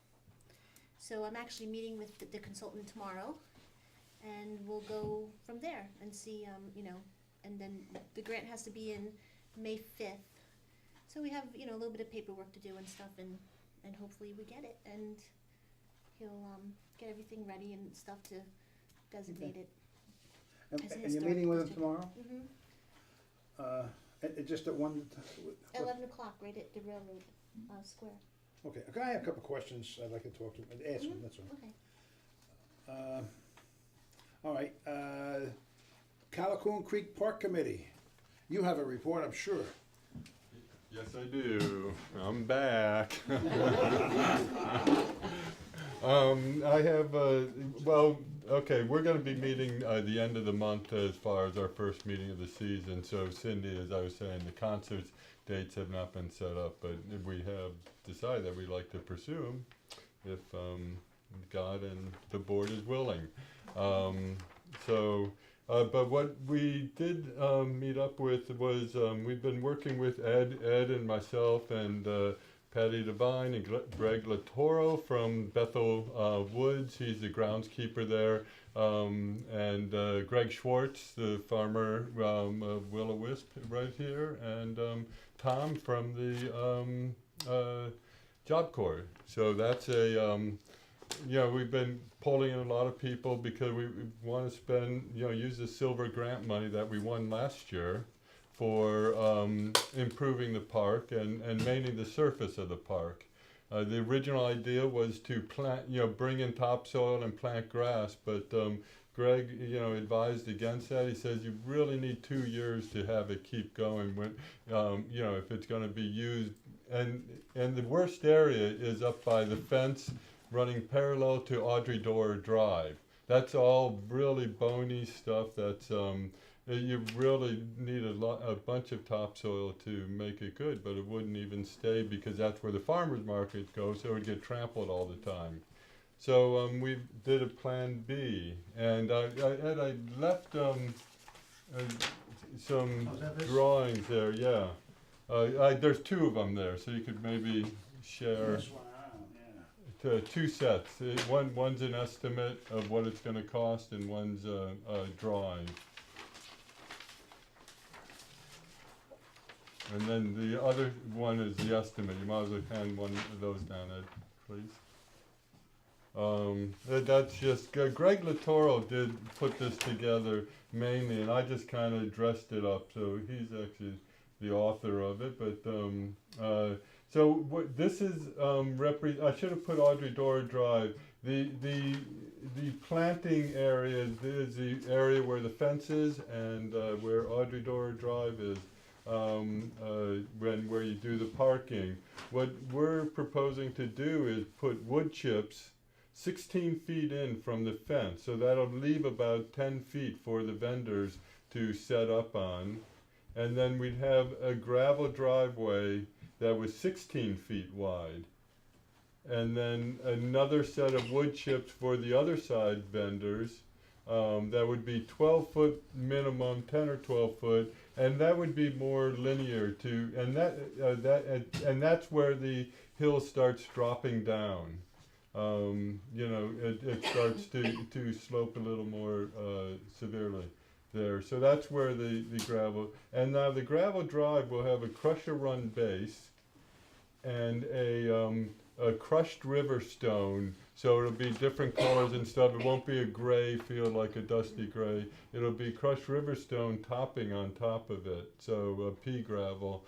So I'm actually meeting with the consultant tomorrow, and we'll go from there and see, and then the grant has to be in May 5th. So we have, a little bit of paperwork to do and stuff, and hopefully we get it, and he'll, get everything ready and stuff to designate it. as a and you're historic meeting with him district. tomorrow? Just at one. 11 o'clock, right at the railroad, square. Okay, I have a couple of questions I'd like to talk to him, ask him, that's all. Okay. All right, Calhoun Creek Park Committee, you have a report, I'm sure. Yes, I do. I'm back. I have, okay, we're gonna be meeting, the end of the month as far as our first meeting of the season. So Cindy, as I was saying, the concerts dates have not been set up, but we have decided that we'd like to pursue them if, God and the board is willing. But what we did meet up with was, we've been working with Ed and myself and Patty Devine and Greg Latoro from Bethel Woods. He's the groundskeeper there. And Greg Schwartz, the farmer of Will-O-Wisp right here. And Tom from the Job Corps. So that's we've been polling in a lot of people because we want to spend, use the silver grant money that we won last year for improving the park and maintaining the surface of the park. The original idea was to plant, bring in topsoil and plant grass, but Greg, advised against that. He says you really need 2 years to have it keep going when, if it's going to be used. And the worst area is up by the fence running parallel to Audrey Dorr Drive. That's all really bony stuff that's, you really need a bunch of topsoil to make it good, but it wouldn't even stay because that's where the farmer's market goes, so it would get trampled all the time. So we did a plan B, and I left some drawings there, yeah. There's 2 of them there, so you could maybe share. two sets. One's an estimate of what it's gonna cost and one's a drawing. And then the other one is the estimate. You might as well hand one of those down, Ed, please. That's just, Greg Latoro did put this together mainly, and I just kind of dressed it up, so he's actually the author of it, but, so what, this is, I should have put Audrey Dora Drive. The planting area is the area where the fence is and, where Audrey Dora Drive is. Where you do the parking. What we're proposing to do is put wood chips 16 feet in from the fence, so that'll leave about 10 feet for the vendors to set up on. And then we'd have a gravel driveway that was 16 feet wide. And then another set of wood chips for the other side vendors. That would be 12-foot minimum, 10 or 12 foot, and that would be more linear to, and that's where the hill starts dropping down. You know, it starts to slope a little more severely there. So that's where the gravel, and now the gravel drive will have a crusher run base and a crushed river stone, so it'll be different colors and stuff. It won't be a gray field like a dusty gray. It'll be crushed river stone topping on top of it. So pea gravel,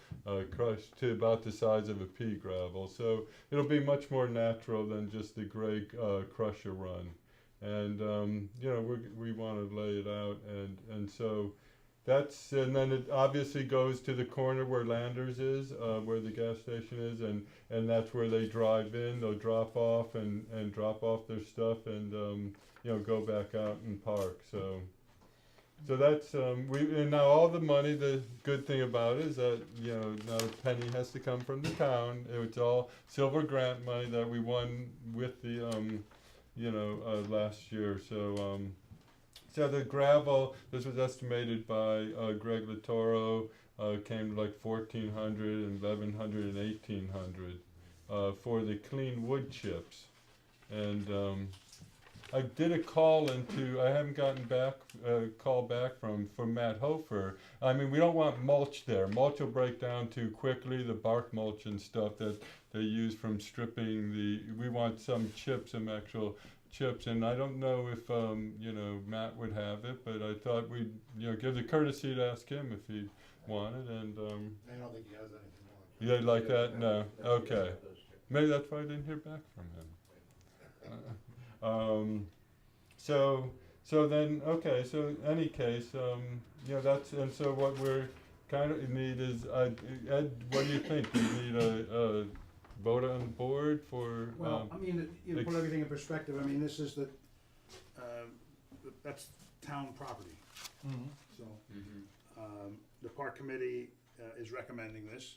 crushed to about the size of a pea gravel. So it'll be much more natural than just the gray crusher run. And you know, we want to lay it out, and so that's, and then it obviously goes to the corner where Landers is, where the gas station is, and that's where they drive in. They'll drop off and drop off their stuff, and you know, go back out and park. So that's and now all the money. The good thing about it is that, you know, not a penny has to come from the town. It's all silver grant money that we won with the you know, last year. So. So the gravel, this was estimated by Greg Latoro, came to like 1,400, 1,100, and 1,800 for the clean wood chips. And I did a call into, I haven't gotten back, call back from Matt Hofer. I mean, we don't want mulch there. Mulch will break down too quickly, the bark mulch and stuff that they use from stripping we want some chips, some actual chips, and I don't know if you know, Matt would have it, but I thought we'd, you know, give the courtesy to ask him if he wanted, and I don't think he has anything like that. No, okay. Maybe that's why I didn't hear back from him. So then, okay. So in any case, you know, that's, and so what we're kind of need is, Ed, what do you think? Do you need a vote on board for? Well, I mean, you know, put everything in perspective. I mean, this is that's town property. Mm-hmm. So the park committee is recommending this.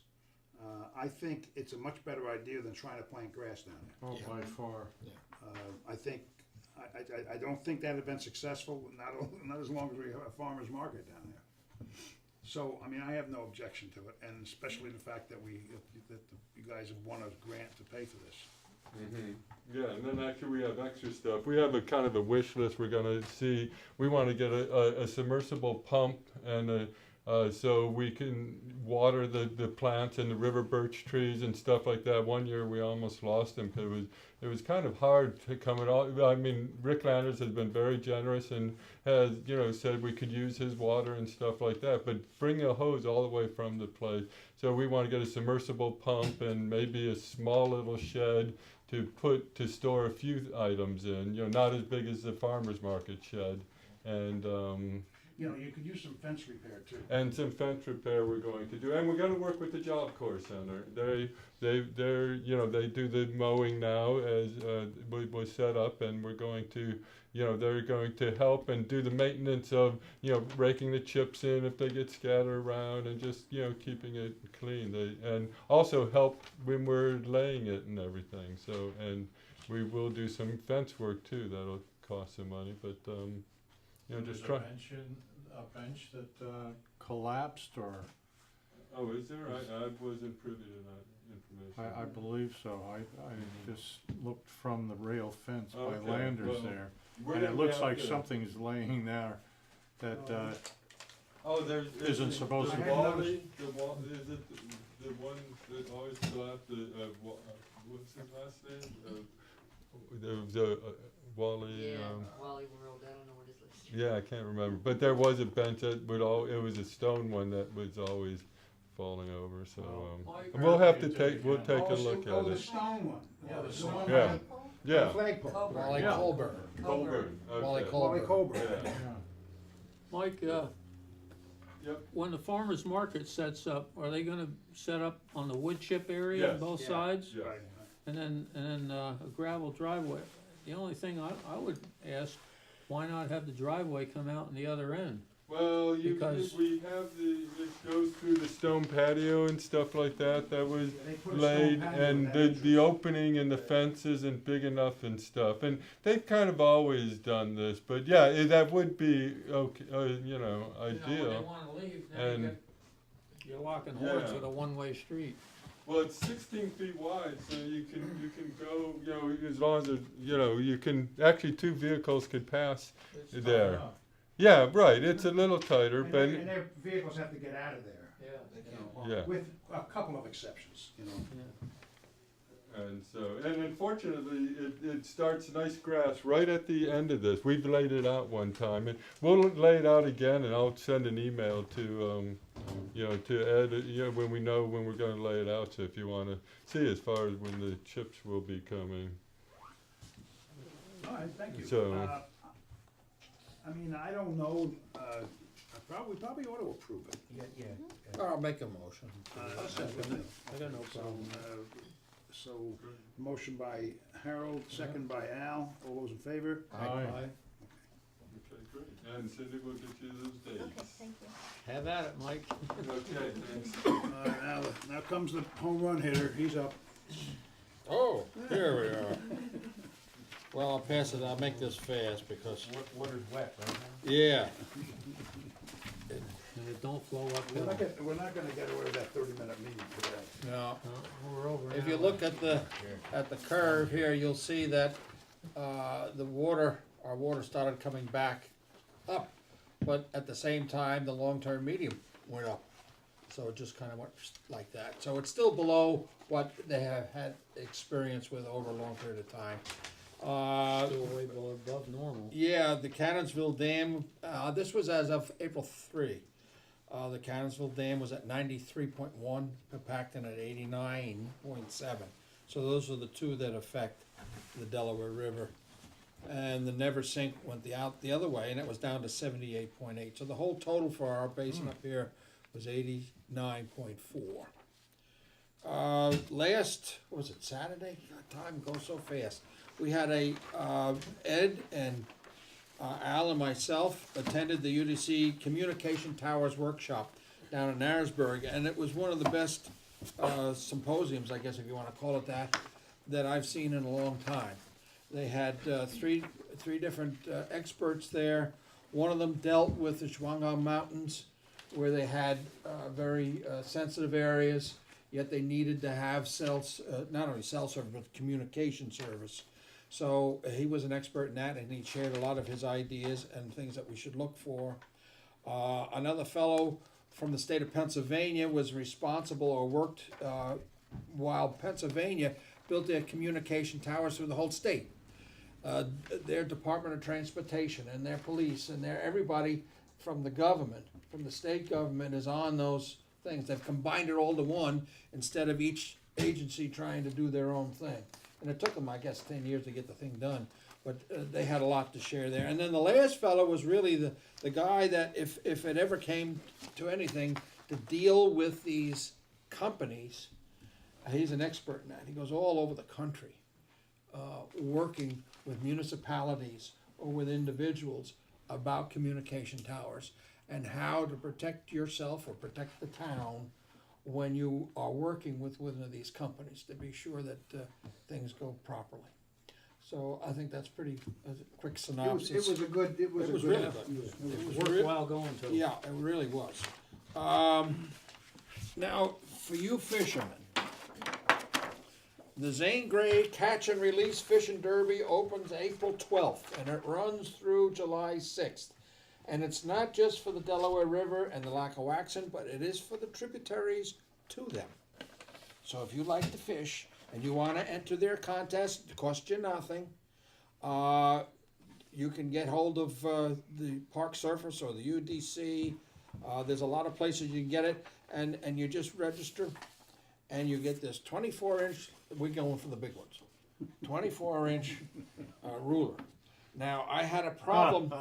I think it's a much better idea than trying to plant grass down there. Oh, by far. I think I don't think that had been successful. Not as long as we have a farmers market down there. So, I mean, I have no objection to it, and especially the fact that you guys have won a grant to pay for this. Mm-hmm. Yeah, and then actually we have extra stuff. We have a kind of a wish list. We're gonna see, we wanna get a submersible pump, and so we can water the plants and the river birch trees and stuff like that. One year we almost lost them because it was kind of hard to come at all. I mean, Rick Landers has been very generous and has, you know, said we could use his water and stuff like that, but bring a hose all the way from the place. So we want to get a submersible pump and maybe a small little shed to store a few items in, you know, not as big as the farmer's market shed. And you know, you could use some fence repair too. and some fence repair we're going to do, and we're going to work with the Job Corps Center. They're you know, they do the mowing now as was set up, and we're going to, you know, they're going to help and do the maintenance of, you know, raking the chips in if they get scattered around, and just, you know, keeping it clean. And also help when we're laying it and everything. So, and we will do some fence work too. That'll cost some money, but you know, just try. A bench that collapsed, or? Oh, is there? I wasn't privy to that. information. I believe so. I just looked from the rail fence by Okay, Landers well, there, we're and it gonna looks have like to- something's laying there that, Oh, there's. isn't supposed to be. Wally, is it the one that always laughed, what's his last name? The Wally, Yeah, Wally World, I don't know what his list is. yeah, I can't remember, but there was a bench that would it was a stone one that was always falling over, so, Mike, we'll have to we'll take a look Oh, at the it. stone one. Yeah, the the stone one Yeah. by Yeah. the flagpole. Coburn. Wally Yeah. Colburn. Colburn, Wally okay. Wally Colburn. Colburn. Yeah. Yeah. Mike, Yep. when the farmer's market sets up, are they gonna set up on the wood chip area on Yes. both Yeah. sides? Yeah. Right. And then a gravel driveway? The only thing I would ask, why not have the driveway come out on the other end? Well, Because- we have it goes through the stone patio and stuff like that was They put a stone laid, patio and with that the entrance. opening in the fence isn't big enough and stuff, and they've kind of always done this, but yeah, that would be okay, ideal. You know, when they wanna leave, now And- you're locking horns Yeah. with a one-way street. Well, it's 16 feet wide, so you can go, as long as you can, actually 2 vehicles could pass there. Yeah, right, it's a little tighter, And but, their vehicles have to get out of there, Yeah. you know, yeah. with a couple of exceptions, you know. And unfortunately, it starts nice grass right at the end of this. We've laid it out one time, and we'll lay it out again, and I'll send an email to, to Ed, when we know when we're gonna lay it out, so if you wanna see as far as when the chips will be coming. All right, thank you. So- I mean, I don't know, we probably ought to approve it. I'll make a motion. I got no problem. So, motion by Harold, second by Al, all those in favor? Aye. Okay, great. And Cindy will get you those dates. Okay, thank you. Have at it, Mike. Okay, thanks. Now comes the home run hitter, he's up. Oh, here we are. Well, I'll pass it, I'll make this fast because, Water's wet, right now? yeah, And it don't flow We're uphill. not gonna get away with that 30-minute meeting today. no. We're over If now. you look at the curve here, you'll see that, our water started coming back up. But at the same time, the long-term medium went up. So it just kinda went like that. So it's still below what they have had experience with over a long period of time. Still way below above normal. Yeah, the Cannonsville Dam, this was as of April 3. The Cannonsville Dam was at 93.1, Pacton at 89.7. So those are the two that affect the Delaware River. And the Never Sink went the other way, and it was down to 78.8. So the whole total for our basin up here was 89.4. Last, what was it, Saturday? God, time goes so fast. We had Ed and Al and myself attended the UDC Communication Towers Workshop down in Narrowsburg, and it was one of the best symposiums, I guess if you want to call it that I've seen in a long time. They had three different experts there. One of them dealt with the Shwangan Mountains, where they had very sensitive areas, yet they needed to have not only cell service, but communication service. So he was an expert in that, and he shared a lot of his ideas and things that we should look for. Another fellow from the state of Pennsylvania was responsible or worked while Pennsylvania built their communication towers through the whole state. Their Department of Transportation and their police and everybody from the government, from the state government, is on those things. They've combined it all to one instead of each agency trying to do their own thing. And it took them, I guess, 10 years to get the thing done. But they had a lot to share there. And then the last fellow was really the guy that, if it ever came to anything, to deal with these companies, he's an expert in that. He goes all over the country working with municipalities or with individuals about communication towers and how to protect yourself or protect the town when you are working with one of these companies, to be sure that things go properly. So I think that's pretty quick synopsis. It was really good. It was worthwhile going to. Yeah, it really was. Now, for you fishermen, the Zane Grey Catch and Release Fishing Derby opens April 12th, and it runs through July 6th. And it's not just for the Delaware River and the Lackawaxen, but it is for the tributaries to them. So if you like to fish and you want to enter their contest, it costs you nothing. You can get hold of the Park Surface or the UDC. There's a lot of places you can get it, and you just register, and you get this 24-inch. We're going for the big ones, 24-inch ruler. Now I had a problem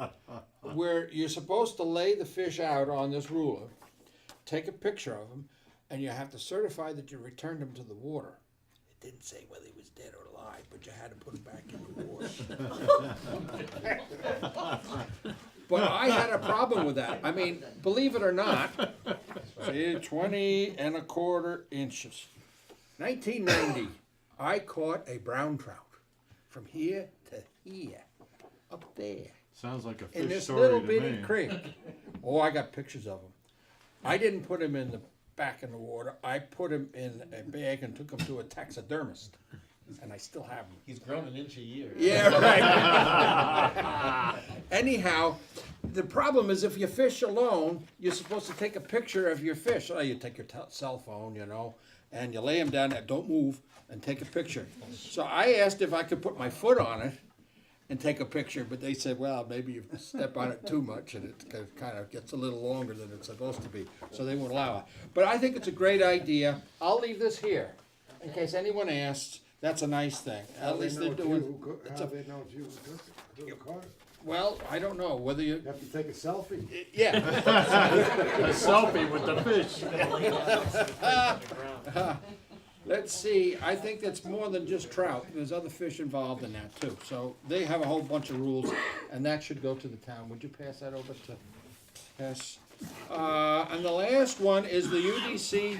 where you're supposed to lay the fish out on this ruler, take a picture of them, and you have to certify that you returned them to the water. It didn't say whether he was dead or alive, but you had to put him back in the water. But I had a problem with that. I mean, believe it or not, see, 20¼ inches. 1990, I caught a brown trout from here to here, up there, Sounds like a in fish this story little to bitty me. creek. Oh, I got pictures of him. I didn't put him in the back in the water. I put him in a bag and took him to a taxidermist, and I still have him. He's grown an inch a year. Yeah, right. Anyhow, the problem is if you fish alone, you're supposed to take a picture of your fish. Oh, you take your cell phone, you know, and you lay them down there, don't move, and take a picture. So I asked if I could put my foot on it and take a picture, but they said, well, maybe you step on it too much and it kind of gets a little longer than it's supposed to be, so they won't allow it. But I think it's a great idea. I'll leave this here in case anyone asks. That's a nice thing. At least they're doing. It's How a, they know it's you who caught it? well, I don't know whether you. You have to take a selfie. Yeah. A selfie with the fish. Let's see, I think that's more than just trout. There's other fish involved in that too. So they have a whole bunch of rules, and that should go to the town. Would you pass that over to Tess? And the last one is the UDC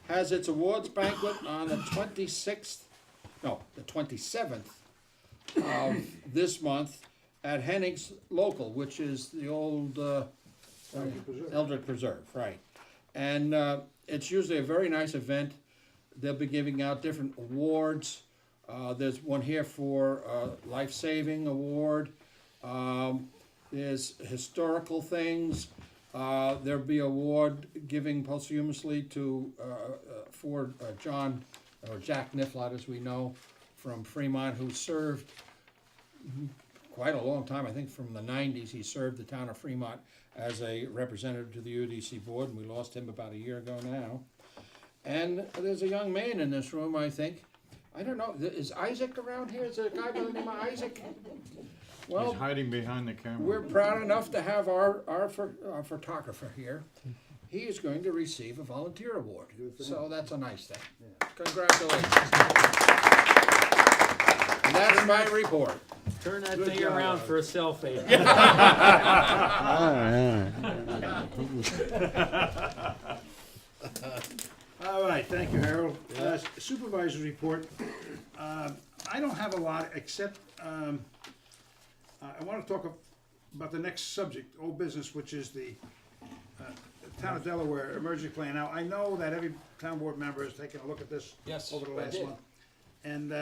has its awards banquet on the 27th of this month at Hennig's Local, which is the old Eldred Preserve, right. And it's usually a very nice event. They'll be giving out different awards. There's one here for life-saving award. There's historical things. There'll be award giving posthumously to for John or Jack Niflot, as we know, from Fremont, who served quite a long time. I think from the 90s he served the town of Fremont as a representative to the UDC board, and we lost him about a year ago now. And there's a young man in this room, I think. I don't know, is Isaac around here? Is there a guy by the name of Isaac? Well, He's hiding behind the camera. we're proud enough to have our photographer here. He is going to receive a volunteer award, so that's a nice thing. Congratulations. And that's my report. Turn that thing around for a selfie. All right, thank you, Harold. Supervisor's report. I don't have a lot, except I want to talk about the next subject, old business, which is the Town of Delaware emergency plan. Now, I know that every town board member has taken a look at this Yes, over the I last did. month. And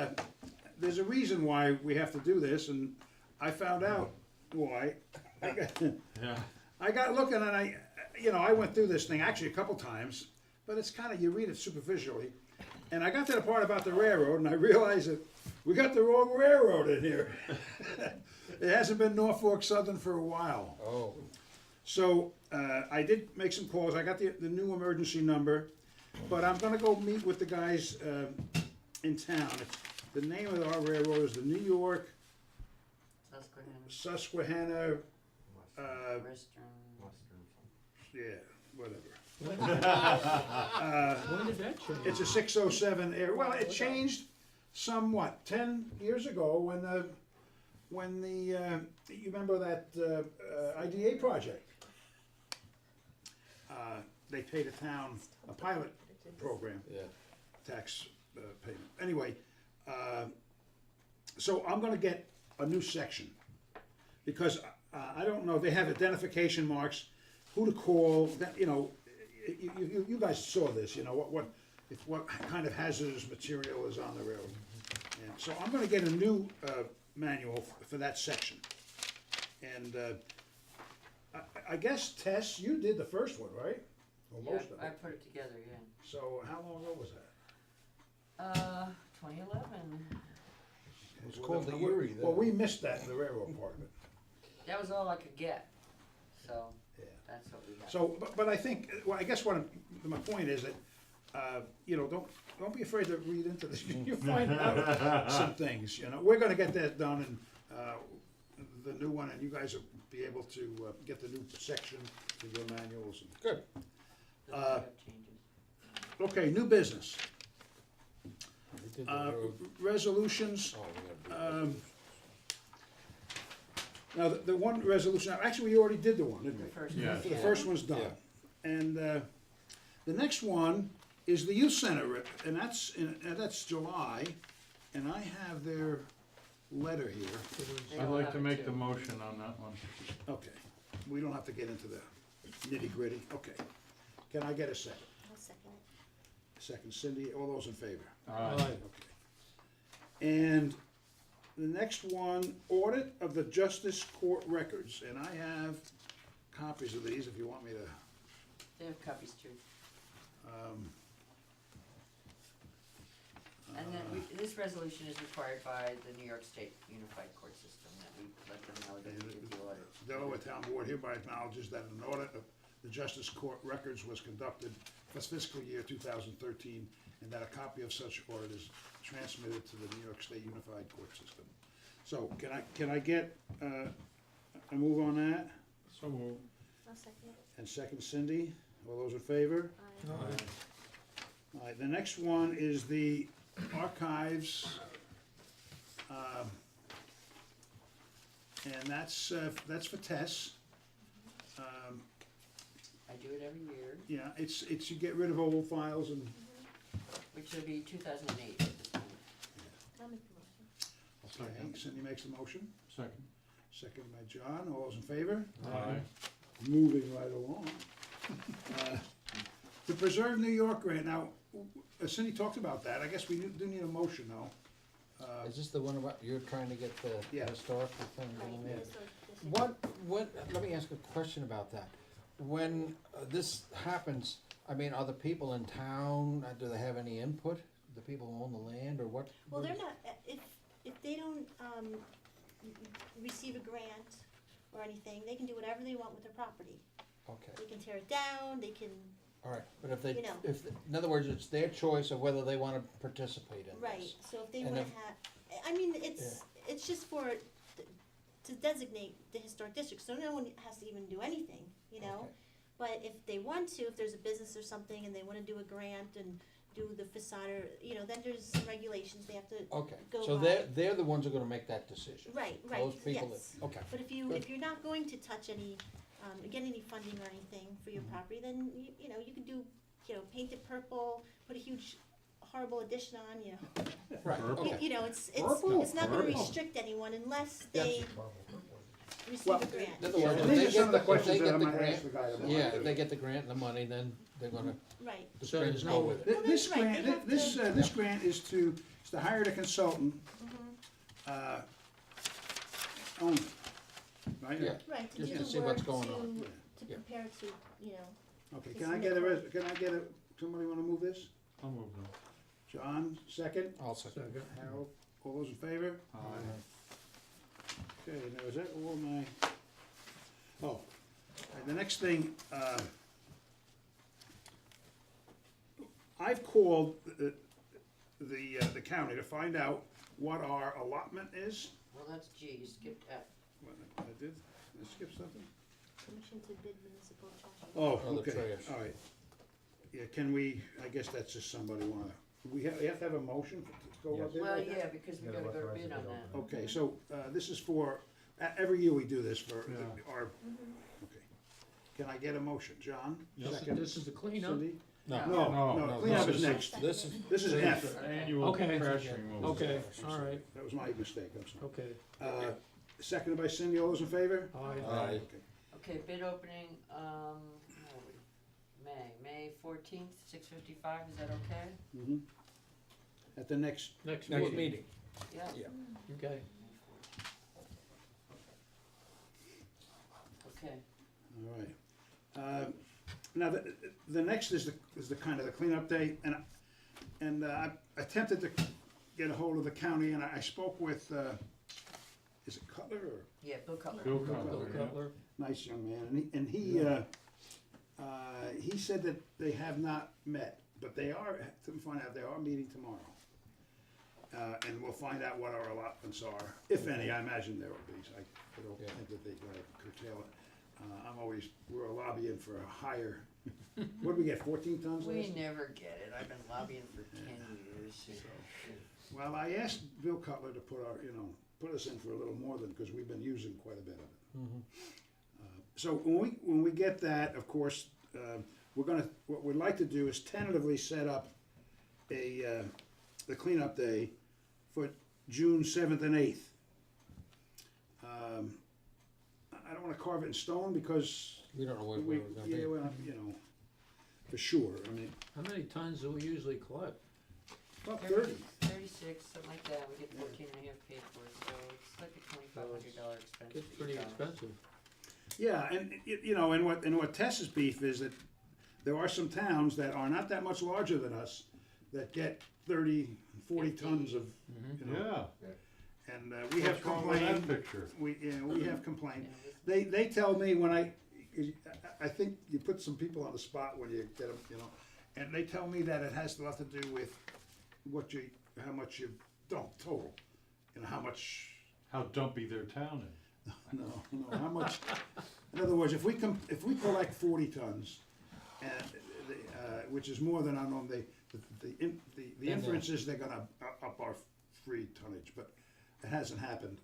there's a reason why we have to do this, and I found out why. I got looking, and I went through this thing actually a couple times, but it's kind of, you read it superficially. And I got to the part about the railroad, and I realized that we got the wrong railroad in here. It hasn't been Norfolk Southern for a while. Oh. So I did make some calls. I got the new emergency number, but I'm going to go meet with the guys in town. The name of our railroad is the New York Susquehanna. Yeah, whatever. When did that change? It's a 607 air. Well, it changed somewhat 10 years ago when the you remember that IDA project. They paid a town a pilot program, tax payment. Anyway, so I'm going to get a new section because I don't know. They have identification marks, who to call. You guys saw this. You know what if what kind of hazardous material is on the road. And so I'm gonna get a new, manual for that section. And, I guess, Tess, you did the first one, right? Or Yeah, most of I it. put it together, yeah. So how long ago was that? 2011. It was called the Well, Erie then. Well, we missed that, the railroad part of it. That was all I could get, so Yeah. that's what we got. So, but I think, well, I guess my point is that, you know, don't be afraid to read into this. You find out some things, you know. We're gonna get that done in, the new one, and you guys will be able to, get the new section to your manuals. Good. Then we have changes. Okay, new business. We did the road. Resolutions. Oh, we gotta do Now, the one resolution, actually, we already did the one, didn't we? The first Yeah. one. The first one's done. Yeah. And the next one is the youth center, and that's July, and I have their letter here. They I'd all like have to it make too. the motion on that one. Okay, we don't have to get into the nitty gritty, okay. Can I get a second? I'll second it. Second, Cindy, all those in favor? Aye. Okay. And the next one, audit of the justice court records, and I have copies of these if you want me to, They have copies too. And then this resolution is required by the New York State Unified Court System, that we let them know that we did the audit. Delaware Town Board hereby acknowledges that an audit of the justice court records was conducted for fiscal year 2013, and that a copy of such audit is transmitted to the New York State Unified Court System. So can I get a move on that? So moved. I'll second it. And second, Cindy, all those in favor? Aye. All right, the next one is the archives. And that's for Tess. I do it every year, Yeah, it's you get rid of old files and, which will be 2008 at this point. I'll make the motion. okay, Cindy makes the motion. Second. Second by John, all those in favor? Aye. Moving right along. The Preserve New York grant, now, Cindy talked about that, I guess we do need a motion though. Is this the one about, you're trying to get the Yeah. historical thing Right, going in? so this is- What, let me ask a question about that. When this happens, I mean, are the people in town, do they have any input? The people who own the land, or what? Well, what they're is- not, if they don't, receive a grant or anything, they can do whatever they want with their property. Okay, They can tear it down, they can, all right, but if they, You know. if, in other words, it's their choice of whether they wanna participate in this. right, so if they And wanna if- have, I mean, it's just for, to designate the historic district, so no one has to even do anything, you know? Okay. But if they want to, if there's a business or something and they wanna do a grant and do the facade or, you know, then there's some regulations they have to Okay, go so by. they're the ones who are gonna make that decision? Right, Those people yes. that, okay. But if Good. you're not going to touch any, get any funding or anything for your Mhm. property, then you know, you can do, you know, paint it purple, put a huge horrible addition on, you know. Right, okay. You know, it's Purple? not gonna Purple. restrict anyone unless Yeah. they receive Well, a grant. In other Yeah, words, and if these they are some of the get questions that I'm the gonna grant, ask the guy tomorrow. yeah, if they get the grant and the money, then they're gonna, Right, the So grant there's is no- go with it. Well, This that's right, they grant, have this grant is to hire the consultant, mhm, only, right? Yeah. right, to Just do to the see work, what's going on. to Yeah. prepare to, you know, Okay, It's can I in get the somebody wanna move this? I'll move them. John, second? I'll second. Harold, all those in favor? Okay, now is that all my, oh, and the next thing, I've called the county to find out what our allotment is. Well, that's G, you skipped F. What, I did, I skip something? permission to bid municipal trash. Oh, Oh, the okay, trash. all right. Yeah, can we, I guess that's just somebody wanna, we have to have a motion to go up there Well, like that? yeah, because we gotta go bid on that. Okay, so, this is for, every year we do this for Yeah. our, Mm-hmm. okay. Can I get a motion, John? This is- Second. this is the cleanup? Cindy? No, No, No, cleanup this is is- next. This is, This is F. Annual Okay. trash removal. Okay, all right, That was my mistake, I'm sorry. okay. Seconded by Cindy, all those in favor? Aye. Aye. Okay. Okay, bid opening, where are we? May 14th, 6:55, is that okay? Mhm. At the next, Next Next meeting. meeting. Yeah. Yeah. Okay. Okay. all right. Now, the next is the kind of the cleanup day, and I attempted to get a hold of the county, and I spoke with, is it Cutler or? Yeah, Bill Cutler. Bill Bill Cutler, yeah. Cutler. Nice young man, and he said that they have not met, but they are, to find out, they are meeting tomorrow. And we'll find out what our allotments are, if any. I imagine there will be, so I don't Yeah. think that they're gonna curtail it. We're lobbying for a higher, what did we get, 14 tons last We year? never get it, I've been lobbying for 10 years. Well, I asked Bill Cutler to put us in for a little more than, because we've been using quite a bit of it. Mhm. So when we get that, of course, what we'd like to do is tentatively set up the cleanup day for June 7th and 8th. I don't wanna carve it in stone because We don't know what we, we're gonna yeah, be. well, for sure, I mean, How many tons do we usually collect? about 30. 36, something like that, we get 14 and a half paid for it, so it's like a $2,500 expense. Gets for pretty each hour. expensive. Yeah, and what Tess's beef is that there are some towns that are not that much larger than us that get 30, 40 tons of, Mm-hmm. you know. Yeah. And we have What's wrong with complained. that picture? We have complained. Yeah, They tell me when I think you put some people on the spot when you get them, and they tell me that it has a lot to do with how much you dump total, how much. How dumpy their town is. No, how much, in other words, if we collect 40 tons, and, which is more than our norm, the inference is they're gonna up our free tonnage, but it hasn't happened,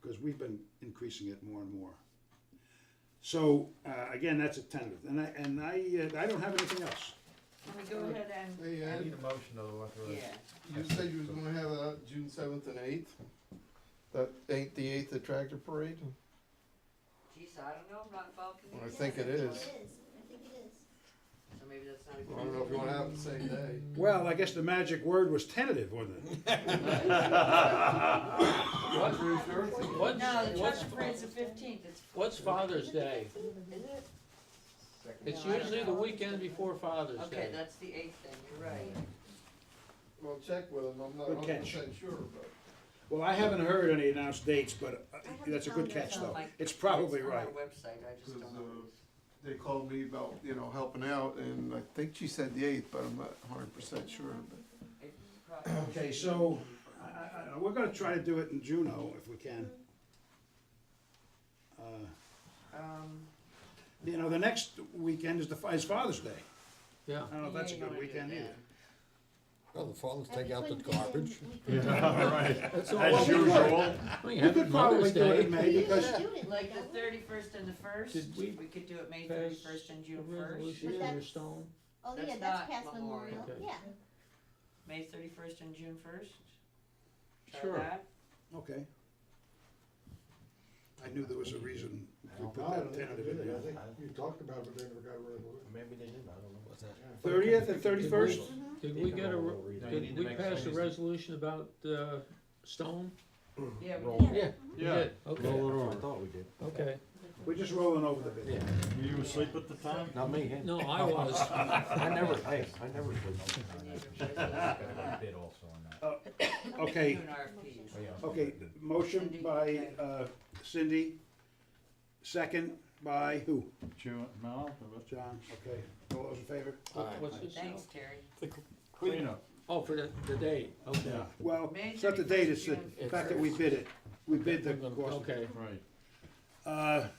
because we've been increasing it more and more. So, again, that's a tentative, and I don't have anything else. Can we go ahead and, Hey, Ed, Need a motion otherwise. yeah, you said you was gonna have that June 7th and 8th? That ain't the 8th, the tractor parade? geez, I don't know, I'm not involved in Well, I these. think it is. I think it is. So maybe that's not a good. I don't know if you wanna have it the same day. Well, I guess the magic word was tentative, wasn't it? What's, No, the what's, tractor parade's the 15th, it's. what's Father's Day? Is it? It's No, I don't usually the know. weekend before Father's Day. Okay, that's the 8th then, you're right. Well, check with them, I'm not Good 100% catch. sure, but. Well, I haven't heard any announced dates, but that's a good calendar. catch, though. Like, It's probably on right. our website, I just Cause, don't know. they called me about, helping out, and I think she said the 8th, but I'm not 100% sure, but. It probably- Okay, so, we're gonna try to do it in Juneau if we can. The next weekend is Father's Day. Yeah. I don't know if that's a Yeah, you good wanna do weekend that. either. Well, the fathers And take we out the couldn't do it in- garbage. we couldn't do it- Right. That's all. As Well, we usual. We We have could Mother's probably do it Day. in May because, We should do it Like the that. 31st and the 1st, Did we we could do it May pass 31st and a June 1st. resolution But for that's- Stone? Oh, That's yeah, that's not past Memorial. Memorial, Okay. yeah. May 31st and June 1st? Try Sure. that? okay. I knew there was a reason we put that tentative in there. You talked about it, but they never got rid of it. Maybe they did, I don't know. What's that? 30th and 31st? Did we get a, No, you did need to we make pass a changes. resolution about, Stone? Yeah, we Roll. did. Yeah, we Yeah. did, okay, I thought we did. okay. We're just rolling over the bit. Were you asleep at the time? Not me, eh? No, I was. I never sleep. Bid also on that. Okay. Do an RFP. Okay, motion by Cindy, second by who? No, John, okay. All those in favor? What's this now? Thanks, Terry. cleanup. Oh, for the date, okay. Yeah. Well, May it's not the date, it's the 31st, fact that we bid it. We bid the cost. Okay, Right.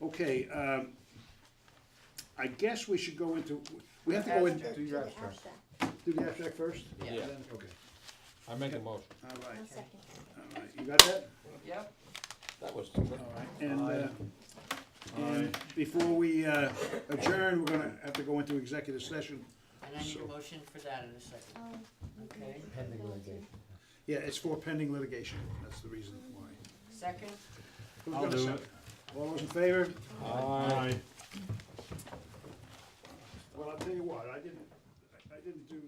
Okay, I guess we should go into, we have to go in, Abstract. Do the abstract. do the abstract first? Yeah. Then- Okay, I make a motion. all right, I'll second. all right. You got that? Yep. That was. All right, and before we adjourn, we're gonna have to go into executive session. And I need So- a motion for that in a second. Okay. Pending litigation. Yeah, it's for pending litigation, that's the reason why. Second? Who's I'll gonna do second? it. All those in favor? Aye. Well, I'll tell you what, I didn't do